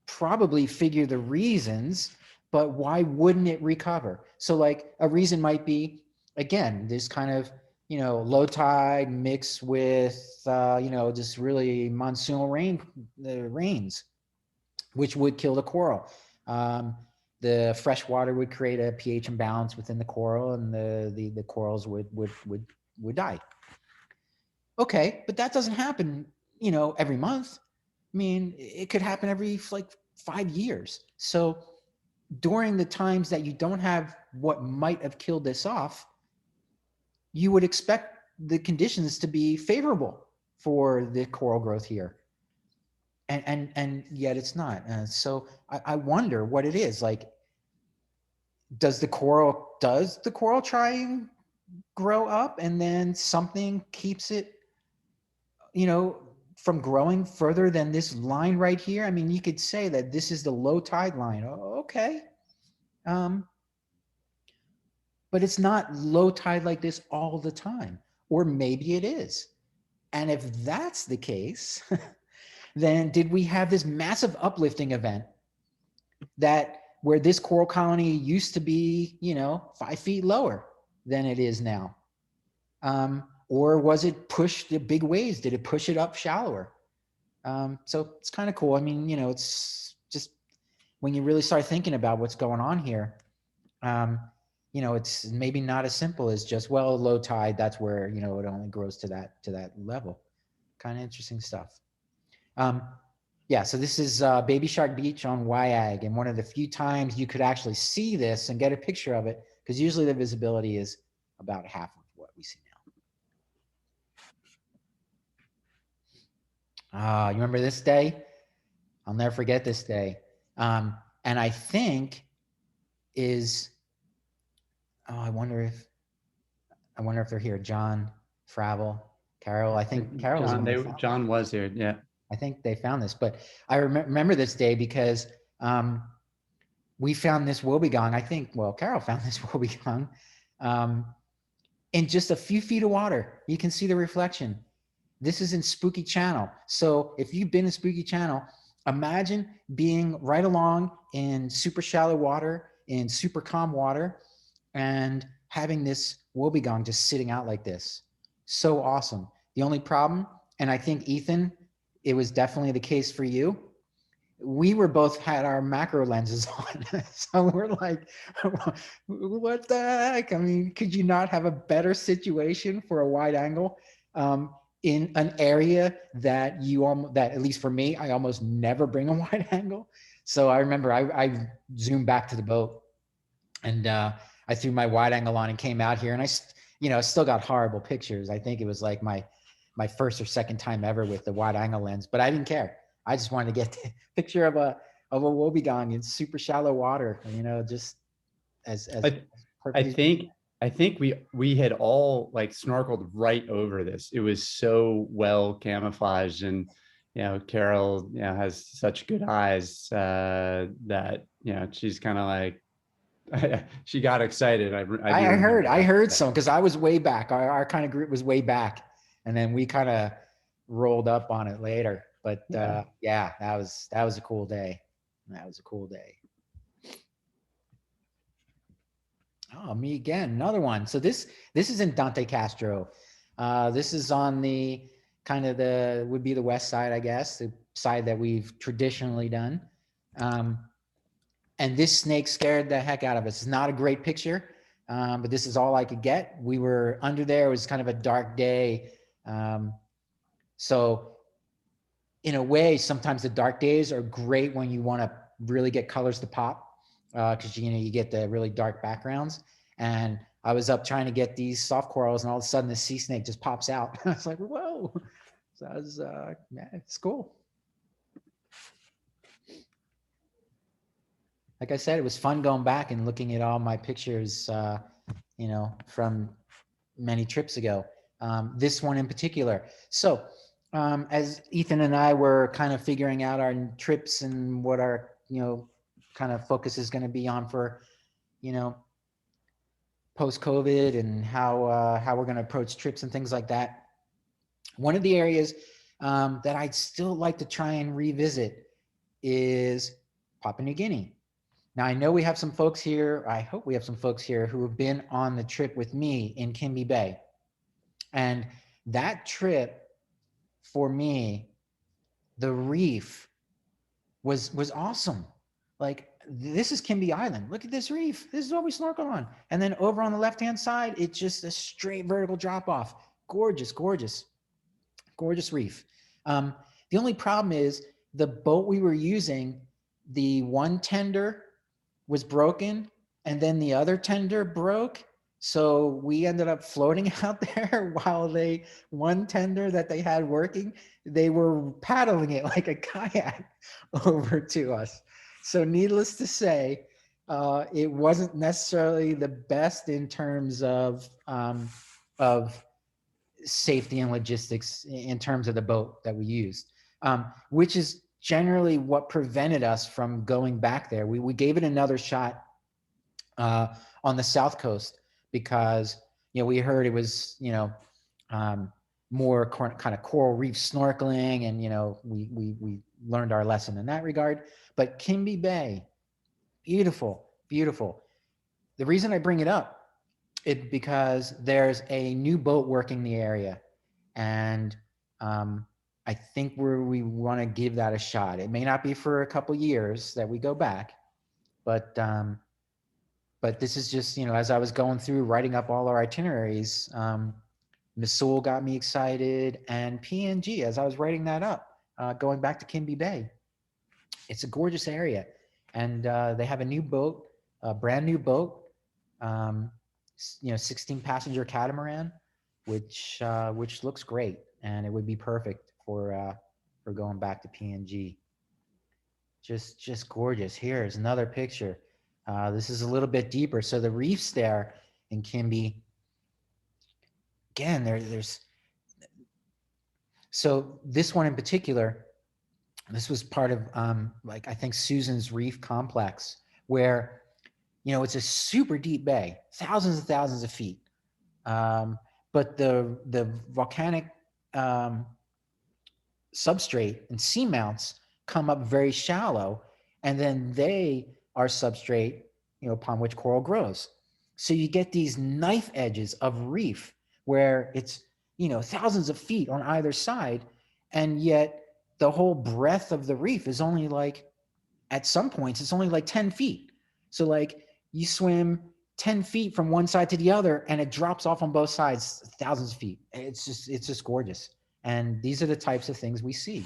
probably figure the reasons, but why wouldn't it recover? So like a reason might be, again, this kind of, you know, low tide mixed with you know, just really monsoonal rains, which would kill the coral. The fresh water would create a pH imbalance within the coral, and the corals would die. Okay, but that doesn't happen, you know, every month. I mean, it could happen every like 5 years. So during the times that you don't have what might have killed this off, you would expect the conditions to be favorable for the coral growth here. And yet it's not. So I wonder what it is. Like, does the coral try and grow up, and then something keeps it, you know, from growing further than this line right here? I mean, you could say that this is the low tide line. Okay. But it's not low tide like this all the time. Or maybe it is. And if that's the case, then did we have this massive uplifting event that where this coral colony used to be, you know, 5 feet lower than it is now? Or was it pushed the big waves? Did it push it up shallower? So it's kind of cool. I mean, you know, it's just when you really start thinking about what's going on here, you know, it's maybe not as simple as just, well, low tide, that's where, you know, it only grows to that level. Kind of interesting stuff. Yeah, so this is Baby Shark Beach on Wyag, and one of the few times you could actually see this and get a picture of it, because usually the visibility is about half of what we see now. You remember this day? I'll never forget this day. And I think is, I wonder if they're here. John, Fravel, Carol. I think Carol was the one. John was here. Yeah. I think they found this, but I remember this day because we found this woebegong. I think, well, Carol found this woebegong in just a few feet of water. You can see the reflection. This is in Spooky Channel. So if you've been in Spooky Channel, imagine being right along in super shallow water, in super calm water, and having this woebegong just sitting out like this. So awesome. The only problem, and I think Ethan, it was definitely the case for you, we were both had our macro lenses on. So we're like, what the heck? I mean, could you not have a better situation for a wide angle in an area that that at least for me, I almost never bring a wide angle. So I remember I zoomed back to the boat, and I threw my wide angle on and came out here, and I, you know, still got horrible pictures. I think it was like my first or second time ever with the wide angle lens, but I didn't care. I just wanted to get the picture of a woebegong in super shallow water, you know, just as I think we had all like snorkeled right over this. It was so well camouflaged, and you know, Carol, you know, has such good eyes that, you know, she's kind of like, she got excited. I heard some, because I was way back. Our kind of group was way back, and then we kind of rolled up on it later. But yeah, that was a cool day. That was a cool day. Oh, me again, another one. So this is in Dante Castro. This is on the kind of would be the west side, I guess, the side that we've traditionally done. And this snake scared the heck out of us. It's not a great picture, but this is all I could get. We were under there. It was kind of a dark day. So in a way, sometimes the dark days are great when you want to really get colors to pop, because you know, you get the really dark backgrounds. And I was up trying to get these soft corals, and all of a sudden the sea snake just pops out. I was like, whoa. So that was, yeah, it's cool. Like I said, it was fun going back and looking at all my pictures, you know, from many trips ago. This one in particular. So as Ethan and I were kind of figuring out our trips and what our, you know, kind of focus is going to be on for, you know, post-COVID and how we're going to approach trips and things like that. One of the areas that I'd still like to try and revisit is Papua New Guinea. Now, I know we have some folks here, I hope we have some folks here who have been on the trip with me in Kimby Bay. And that trip, for me, the reef was awesome. Like, this is Kimby Island. Look at this reef. This is what we snorkel on. And then over on the left-hand side, it's just a straight vertical drop-off. Gorgeous, gorgeous, gorgeous reef. The only problem is the boat we were using, the one tender was broken and then the other tender broke. So we ended up floating out there while one tender that they had working, they were paddling it like a kayak over to us. So needless to say, it wasn't necessarily the best in terms of safety and logistics in terms of the boat that we used, which is generally what prevented us from going back there. We gave it another shot on the South Coast because, you know, we heard it was, you know, more kind of coral reef snorkeling, and, you know, we learned our lesson in that regard. But Kimby Bay, beautiful, beautiful. The reason I bring it up is because there's a new boat working the area, and I think we want to give that a shot. It may not be for a couple years that we go back, but this is just, you know, as I was going through writing up all our itineraries, Missoul got me excited, and PNG, as I was writing that up, going back to Kimby Bay. It's a gorgeous area, and they have a new boat, a brand new boat, you know, 16 passenger catamaran, which looks great, and it would be perfect for going back to PNG. Just gorgeous. Here's another picture. This is a little bit deeper. So the reefs there in Kimby, again, there's, so this one in particular, this was part of like, I think Susan's Reef complex, where, you know, it's a super deep bay, thousands and thousands of feet. But the volcanic substrate and seamounts come up very shallow, and then they are substrate, you know, upon which coral grows. So you get these knife edges of reef where it's, you know, thousands of feet on either side, and yet the whole breadth of the reef is only like, at some points, it's only like 10 feet. So like you swim 10 feet from one side to the other and it drops off on both sides, thousands of feet. It's just gorgeous. And these are the types of things we see.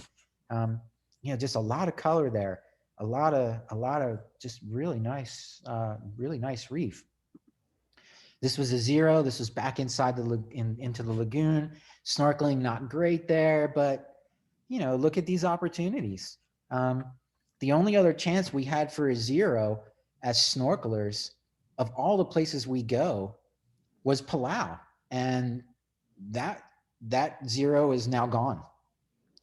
You know, just a lot of color there, a lot of just really nice reef. This was a zero. This was back inside into the lagoon. Snorkeling, not great there, but, you know, look at these opportunities. The only other chance we had for a zero as snorkelers of all the places we go was Palau, and that zero is now gone.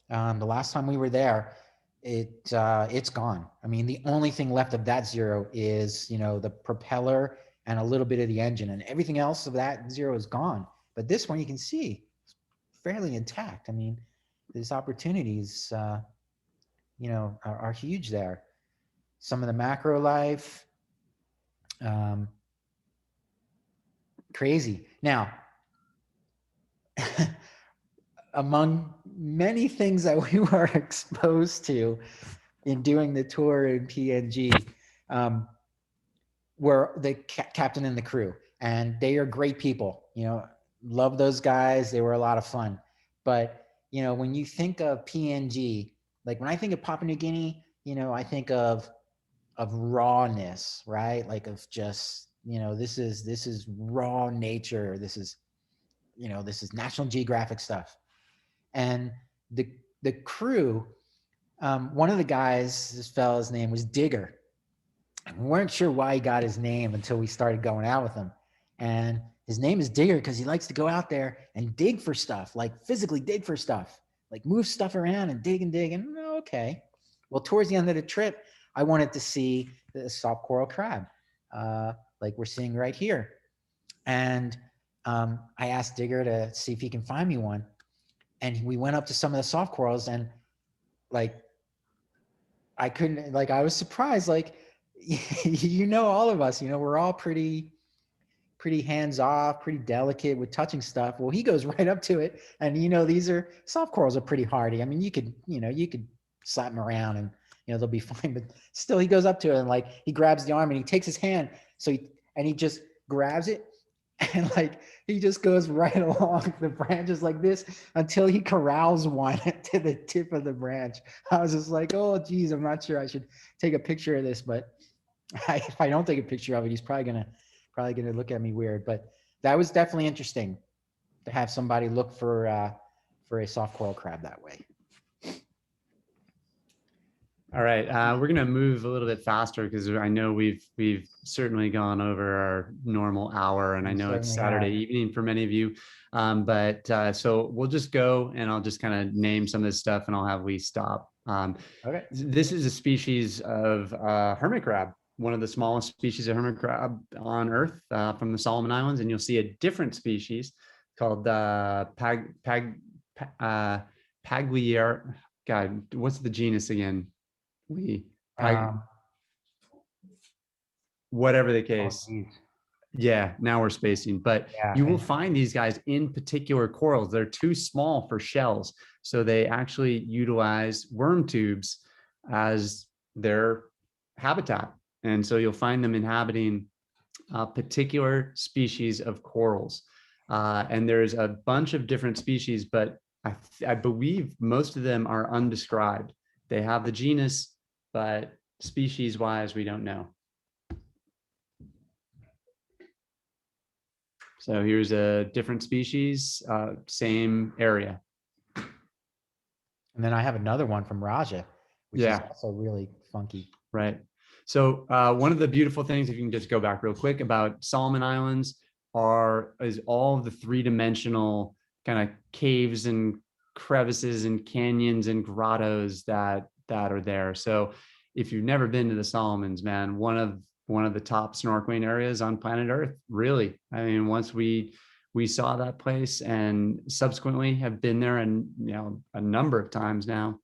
The last time we were there, it's gone. I mean, the only thing left of that zero is, you know, the propeller and a little bit of the engine, and everything else of that zero is gone. But this one, you can see, fairly intact. I mean, these opportunities, you know, are huge there. Some of the macro life, crazy. Now, among many things that we were exposed to in doing the tour in PNG, were the captain and the crew, and they are great people. You know, love those guys. They were a lot of fun. But, you know, when you think of PNG, like when I think of Papua New Guinea, you know, I think of rawness, right? Like of just, you know, this is raw nature. This is, you know, this is National Geographic stuff. And the crew, one of the guys, this fella's name was Digger. We weren't sure why he got his name until we started going out with him. And his name is Digger because he likes to go out there and dig for stuff, like physically dig for stuff, like move stuff around and dig and dig. And okay. Well, towards the end of the trip, I wanted to see the soft coral crab, like we're seeing right here. And I asked Digger to see if he can find me one. And we went up to some of the soft corals, and like I couldn't, like I was surprised. Like all of us, we're all pretty hands off, pretty delicate with touching stuff. Well, he goes right up to it, and these are soft corals are pretty hardy. I mean, you could slap them around and they'll be fine. But still, he goes up to it and like he grabs the arm and he takes his hand, he just grabs it, and like he just goes right along the branches like this until he corrals one to the tip of the branch. I was just like, oh geez, I'm not sure I should take a picture of this, but if I don't take a picture of it, he's probably gonna look at me weird. But that was definitely interesting to have somebody look for a soft coral crab that way. All right, we're gonna move a little bit faster because I know we've certainly gone over our normal hour, and I know it's Saturday evening for many of you. So we'll just go, and I'll just kind of name some of this stuff, and I'll have Lee stop. Okay. This is a species of hermit crab, one of the smallest species of hermit crab on Earth, from the Solomon Islands, and you'll see a different species called Pagliar. God, what's the genus again? Whatever the case. Yeah, now we're spacing, but you will find these guys in particular corals. They're too small for shells, so they actually utilize worm tubes as their habitat, and so you'll find them inhabiting particular species of corals, and there's a bunch of different species, but I believe most of them are undescribed. They have the genus, but species-wise, we don't know. So here's a different species, same area. And then I have another one from Raja, which is also really funky. Right. So one of the beautiful things, if you can just go back real quick, about Solomon Islands is all of the three-dimensional kind of caves and crevices and canyons and grottos that are there. So if you've never been to the Solomons, man, one of the top snorkeling areas on planet Earth, really. I mean, once we saw that place, and subsequently have been there, and a number of times now,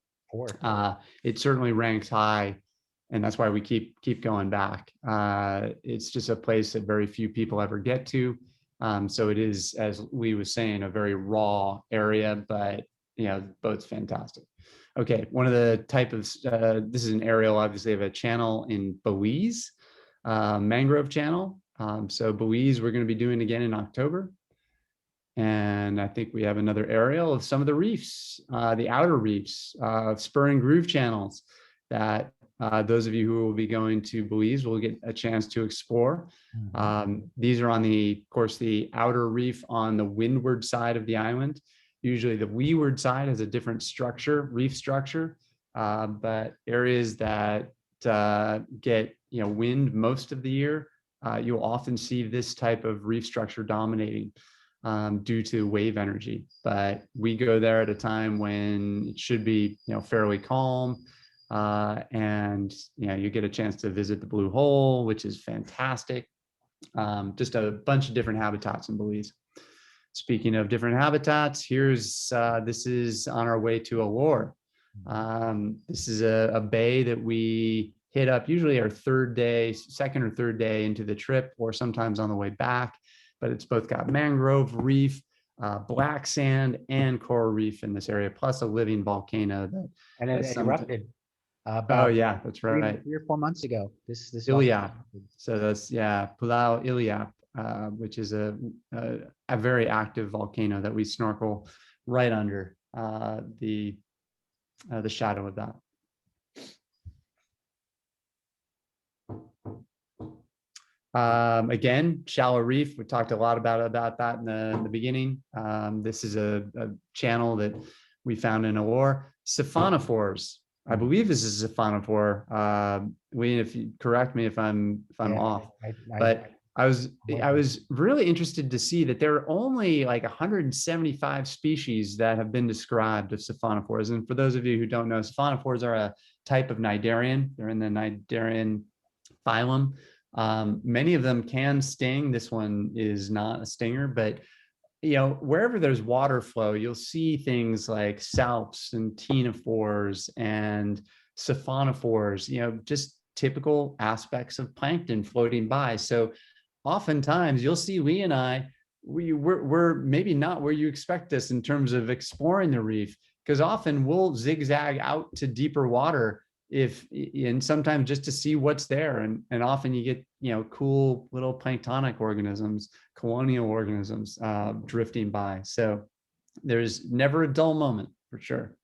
it certainly ranks high, and that's why we keep going back. It's just a place that very few people ever get to. So it is, as Lee was saying, a very raw area, but boat's fantastic. Okay, one of the type of this is an aerial, obviously, of a channel in Belize, mangrove channel. So Belize, we're going to be doing again in October. And I think we have another aerial of some of the reefs, the outer reefs, spur and groove channels that those of you who will be going to Belize will get a chance to explore. These are on of course, the outer reef on the windward side of the island. Usually the leeward side has a different structure, reef structure, but areas that get wind most of the year, you'll often see this type of reef structure dominating due to wave energy. But we go there at a time when it should be fairly calm, and you get a chance to visit the Blue Hole, which is fantastic. Just a bunch of different habitats in Belize. Speaking of different habitats, this is on our way to Allure. This is a bay that we hit up usually our second or third day into the trip, or sometimes on the way back. But it's both got mangrove, reef, black sand, and coral reef in this area, plus a living volcano. And it erupted. That's right. 3 or 4 months ago. This Iliap. So that's Pulau Iliap, which is a very active volcano that we snorkel right under the shadow of that. Again, shallow reef. We talked a lot about that in the beginning. This is a channel that we found in Allure. Sephonophores. I believe this is a sephonophore. Wayne, if you correct me if I'm off. But I was really interested to see that there are only like 175 species that have been described of sephonophores. And for those of you who don't know, sephonophores are type of cnidarian. They're in the cnidarian phylum. Many of them can sting. This one is not a stinger, but wherever there's water flow, you'll see things like salps and ctenophores and Sephonophores, just typical aspects of plankton floating by. So oftentimes you'll see Lee and I, we're maybe not where you expect us in terms of exploring the reef, because often we'll zigzag out to deeper water and sometimes just to see what's there. And often you get, cool little planktonic organisms, colonial organisms drifting by. So there's never a dull moment, for sure.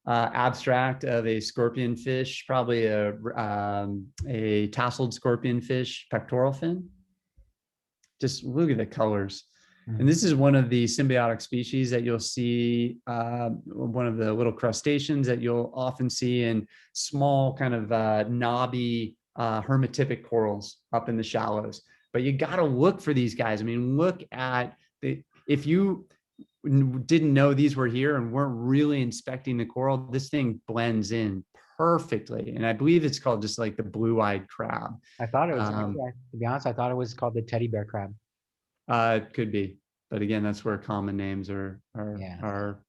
Abstract of a scorpion fish, probably a tasseled scorpion fish, pectoral fin. Just look at the colors. And this is one of the symbiotic species that you'll see, one of the little crustaceans that you'll often see in small kind of knobby hermitific corals up in the shallows. But you got to look for these guys. I mean, look at if you didn't know these were here and weren't really inspecting the coral, this thing blends in perfectly. And I believe it's called just like the blue-eyed crab. I thought it was, to be honest, I thought it was called the teddy bear crab. It could be, but again, that's where common names are. But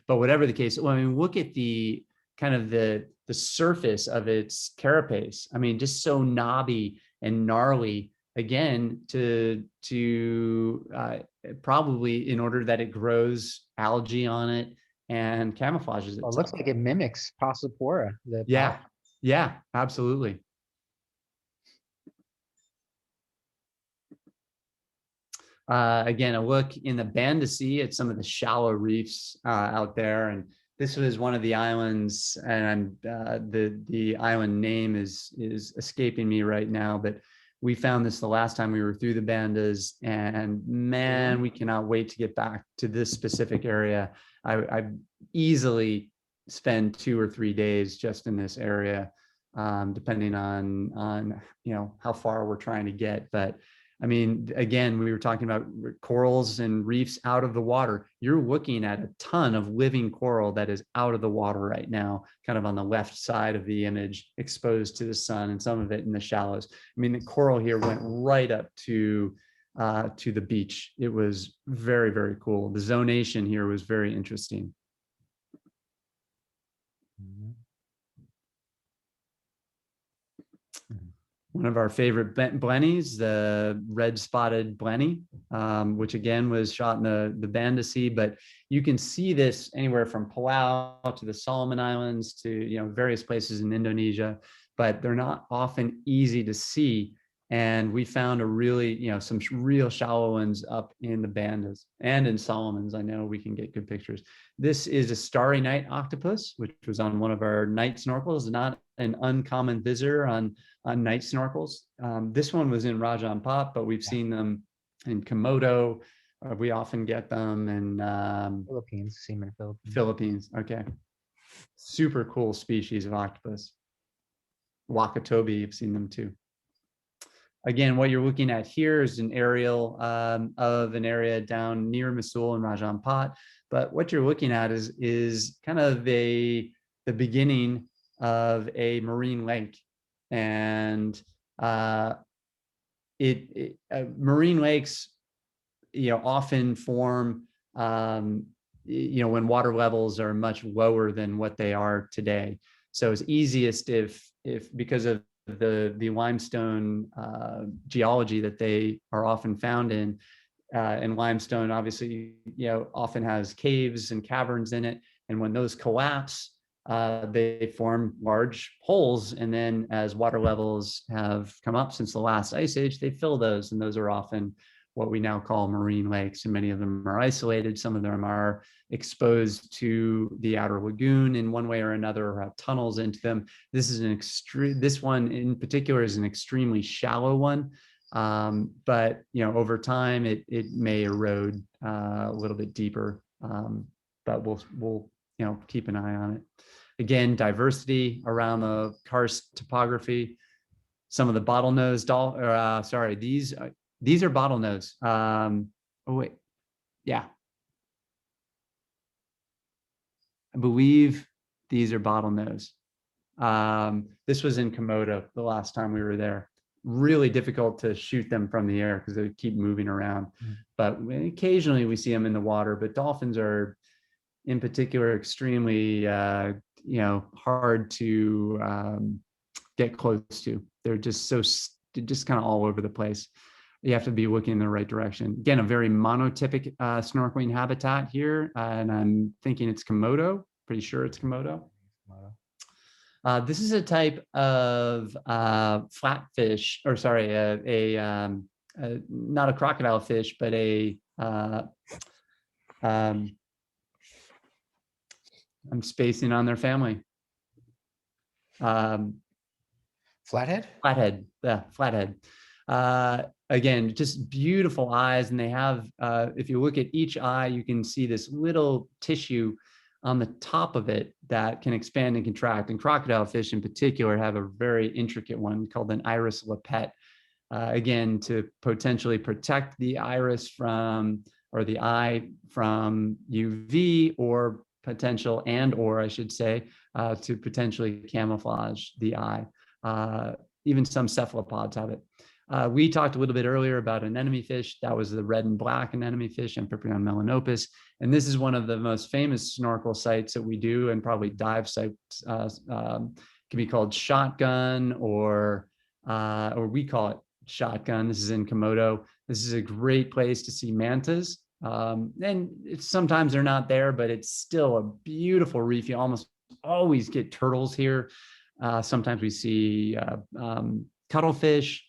whatever the case, well, I mean, look at the kind of the surface of its carapace. I mean, just so knobby and gnarly. Again, to probably in order that it grows algae on it and camouflages itself. It looks like it mimics Passipora. Yeah, absolutely. Again, a look in the Bandasea at some of the shallow reefs out there. And this was one of the islands, and the island name is escaping me right now, but we found this the last time we were through the Bandas, and man, we cannot wait to get back to this specific area. I easily spend 2 or 3 days just in this area, depending on how far we're trying to get. But I mean, again, we were talking about corals and reefs out of the water. You're looking at a ton of living coral that is out of the water right now, kind of on the left side of the image, exposed to the sun, and some of it in the shallows. I mean, the coral here went right up to the beach. It was very, very cool. The zonation here was very interesting. One of our favorite blennies, the red spotted blenny, which again was shot in the Bandasea, but you can see this anywhere from Palau to the Solomon Islands to various places in Indonesia, but they're not often easy to see. And we found a really, some real shallow ones up in the Bandas and in Solomons. I know we can get good pictures. This is a starry night octopus, which was on one of our night snorkels, not an uncommon visitor on night snorkels. This one was in Rajan Pot, but we've seen them in Komodo. We often get them in Philippines, Seaman Philippines. Philippines, okay. Super cool species of octopus. Wakatobi, you've seen them too. Again, what you're looking at here is an aerial of an area down near Mosul and Rajan Pot. But what you're looking at is kind of the beginning of a marine lake. And marine lakes, often form, when water levels are much lower than what they are today. So it's easiest if because of the limestone geology that they are often found in, and limestone obviously often has caves and caverns in it, and when those collapse, they form large holes, and then as water levels have come up since the last ice age, they fill those, and those are often what we now call marine lakes. And many of them are isolated, some of them are exposed to the outer lagoon in one way or another, or have tunnels into them. This one in particular is an extremely shallow one, but over time it may erode a little bit deeper, but we'll keep an eye on it. Again, diversity around the karst topography. Some of the bottlenose these are bottlenose. Oh wait, yeah. I believe these are bottlenose. This was in Komodo the last time we were there. Really difficult to shoot them from the air because they keep moving around. But occasionally we see them in the water. But dolphins are, in particular, extremely hard to get close to. They're just just kind of all over the place. You have to be looking in the right direction. Again, a very monotypic snorkeling habitat here, and I'm thinking it's Komodo. Pretty sure it's Komodo. This is a type of flatfish, or sorry, not a crocodile fish, but I'm spacing on their family. Flathead? Flathead, yeah, flathead. Again, just beautiful eyes, and they have, if you look at each eye, you can see this little tissue on the top of it that can expand and contract. And crocodile fish in particular have a very intricate one called an iris lappet, again, to potentially protect the iris from, or the eye from UV, or potential, or I should say, to potentially camouflage the eye. Even some cephalopods have it. We talked a little bit earlier about anemone fish. That was the red and black anemone fish, Amphiprion melanopus. And this is one of the most famous snorkel sites that we do, and probably dive sites. Can be called Shotgun, or we call it Shotgun. This is in Komodo. This is a great place to see mantas. And sometimes they're not there, but it's still a beautiful reef. You almost always get turtles here. Sometimes we see cuttlefish.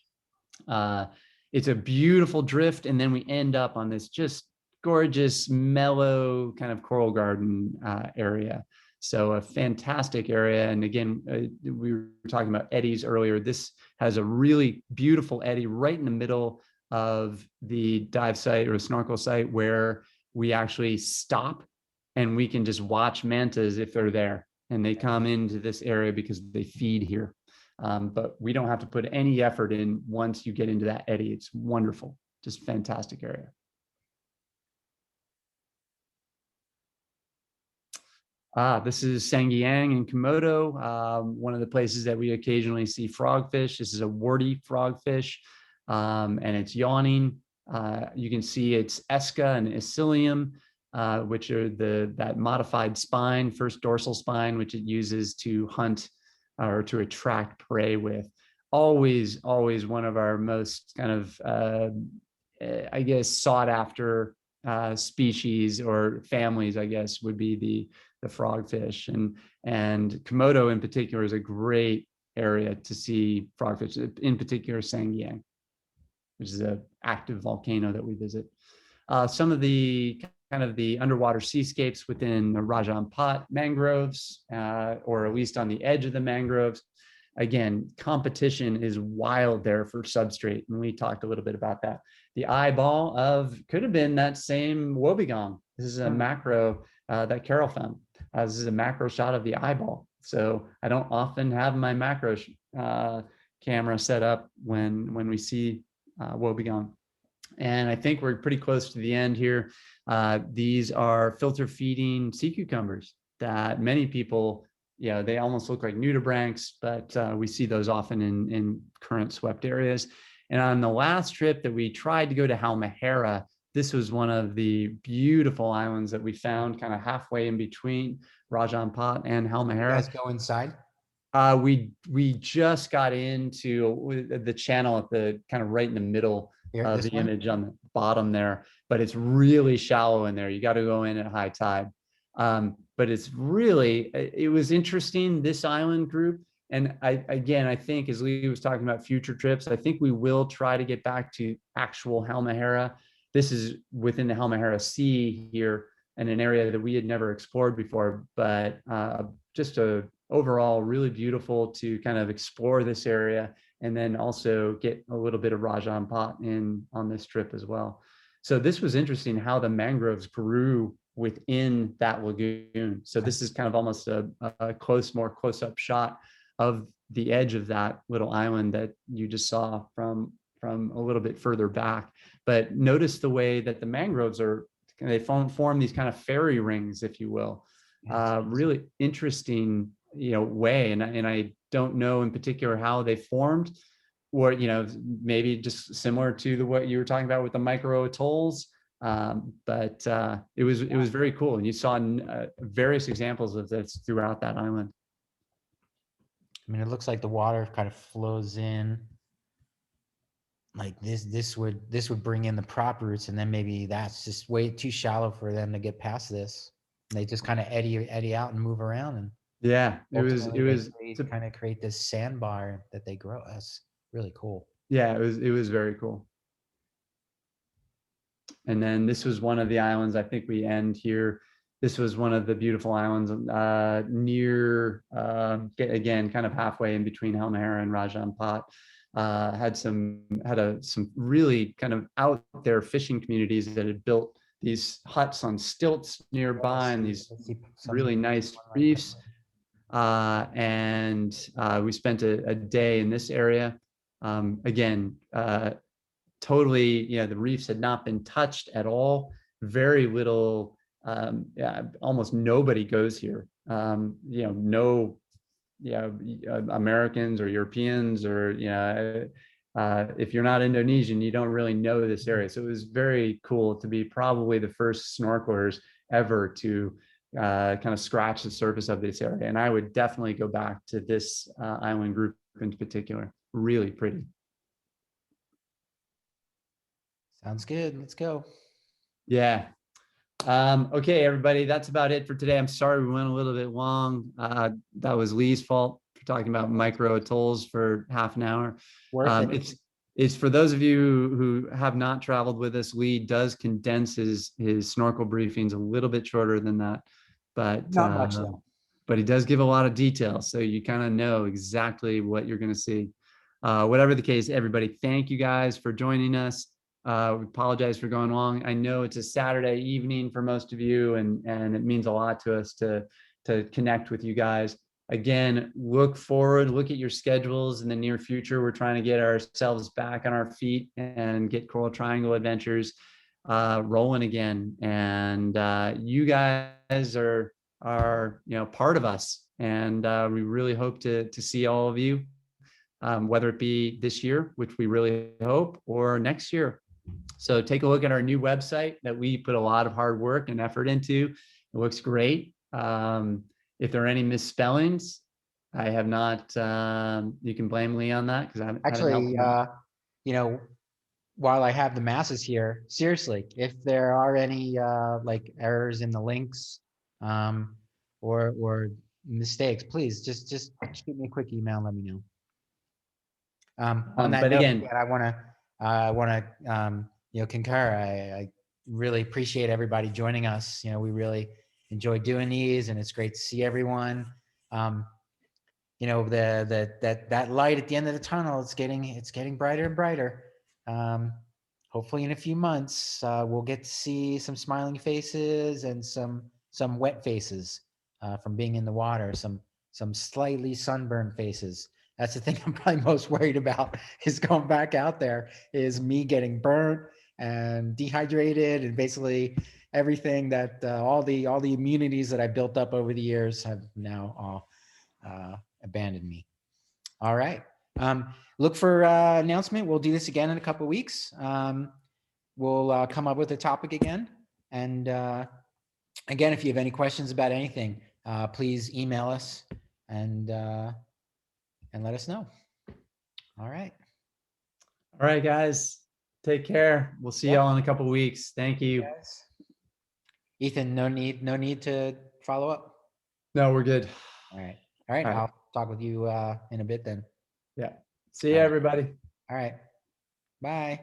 It's a beautiful drift, and then we end up on this just gorgeous, mellow kind of coral garden area. So a fantastic area. And again, we were talking about eddies earlier. This has a really beautiful eddy right in the middle of the dive site or snorkel site, where we actually stop and we can just watch mantas if they're there. And they come into this area because they feed here. But we don't have to put any effort in once you get into that eddy. It's wonderful, just fantastic area. This is Sangyang in Komodo, one of the places that we occasionally see frogfish. This is a warty frogfish, and it's yawning. You can see its esca and icilium, which are that modified spine, first dorsal spine, which it uses to hunt or to attract prey with. Always one of our most kind of, I guess, sought after species or families, I guess, would be the frogfish. And Komodo in particular is a great area to see frogfish, in particular Sangyang, which is an active volcano that we visit. Some of the kind of the underwater seascapes within the Raja Ampat mangroves, or at least on the edge of the mangroves. Again, competition is wild there for substrate, and we talked a little bit about that. The eyeball could have been that same wobbegong. This is a macro that Carol found. This is a macro shot of the eyeball. So I don't often have my macro camera set up when we see wobbegong. And I think we're pretty close to the end here. These are filter feeding sea cucumbers that many people, they almost look like nudibranchs, but we see those often in current swept areas. And on the last trip that we tried to go to Halmahera, this was one of the beautiful islands that we found kind of halfway in between Raja Ampat and Halmahera. You guys go inside? We just got into the channel at the kind of right in the middle of the image on the bottom there, but it's really shallow in there. You got to go in at high tide. But it's really, it was interesting, this island group. And I think, as Lee was talking about future trips, I think we will try to get back to actual Halmahera. This is within the Halmahera Sea here, in an area that we had never explored before, but just overall really beautiful to kind of explore this area, and then also get a little bit of Raja Ampat in on this trip as well. So this was interesting how the mangroves grew within that lagoon. So this is kind of almost a more close-up shot of the edge of that little island that you just saw from a little bit further back. But notice the way that the mangroves they form these kind of fairy rings, if you will. really interesting, way. And I don't know in particular how they formed, or, maybe just similar to what you were talking about with the micro atolls. But it was very cool. And you saw various examples of this throughout that island. I mean, it looks like the water kind of flows in like this. This would bring in the prop roots, and then maybe that's just way too shallow for them to get past this. And they just kind of eddy out and move around, and Yeah, ultimately they kind of create this sandbar that they grow. That's really cool. Yeah, it was very cool. And then this was one of the islands. I think we end here. This was one of the beautiful islands near, again, kind of halfway in between Halmahera and Rajan Pot. Had some really kind of out there fishing communities that had built these huts on stilts nearby, and these really nice reefs. And we spent a day in this area. Again, totally, the reefs had not been touched at all. Very little, almost nobody goes here. No, Americans or Europeans, or, if you're not Indonesian, you don't really know this area. So it was very cool to be probably the first snorkelers ever to kind of scratch the surface of this area. And I would definitely go back to this island group in particular. Really pretty. Sounds good. Let's go. Yeah. Okay, everybody, that's about it for today. I'm sorry we went a little bit long. That was Lee's fault for talking about micro atolls for half an hour. Worth it. It's for those of you who have not traveled with us. Lee does condense his snorkel briefings a little bit shorter than that, but not much though. But he does give a lot of detail, so you kind of know exactly what you're going to see. Whatever the case, everybody, thank you guys for joining us. We apologize for going long. I know it's a Saturday evening for most of you, and it means a lot to us to connect with you guys. Again, look forward, look at your schedules in the near future. We're trying to get ourselves back on our feet and get Coral Triangle Adventures rolling again. And you guys are part of us, and we really hope to see all of you, whether it be this year, which we really hope, or next year. So take a look at our new website that we put a lot of hard work and effort into. It looks great. If there are any misspellings, I have not, you can blame Lee on that, because I haven't actually, while I have the masses here, seriously, if there are any like errors in the links or mistakes, please just shoot me a quick email and let me know. On that but note, again, I want to concur. I really appreciate everybody joining us. We really enjoy doing these, and it's great to see everyone. That light at the end of the tunnel, it's getting brighter and brighter. Hopefully in a few months, we'll get to see some smiling faces and some wet faces from being in the water, some slightly sunburned faces. That's the thing I'm probably most worried about, is going back out there, is me getting burnt and dehydrated, and basically everything that all the immunities that I built up over the years have now all abandoned me. All right. Look for announcement. We'll do this again in a couple of weeks. We'll come up with a topic again. And again, if you have any questions about anything, please email us and let us know. All right. All right, guys. Take care. We'll see y'all in a couple of weeks. Thank you. Yes. Ethan, no need to follow up. No, we're good. All right. I'll talk with you in a bit then. Yeah. See you, everybody. All right. Bye.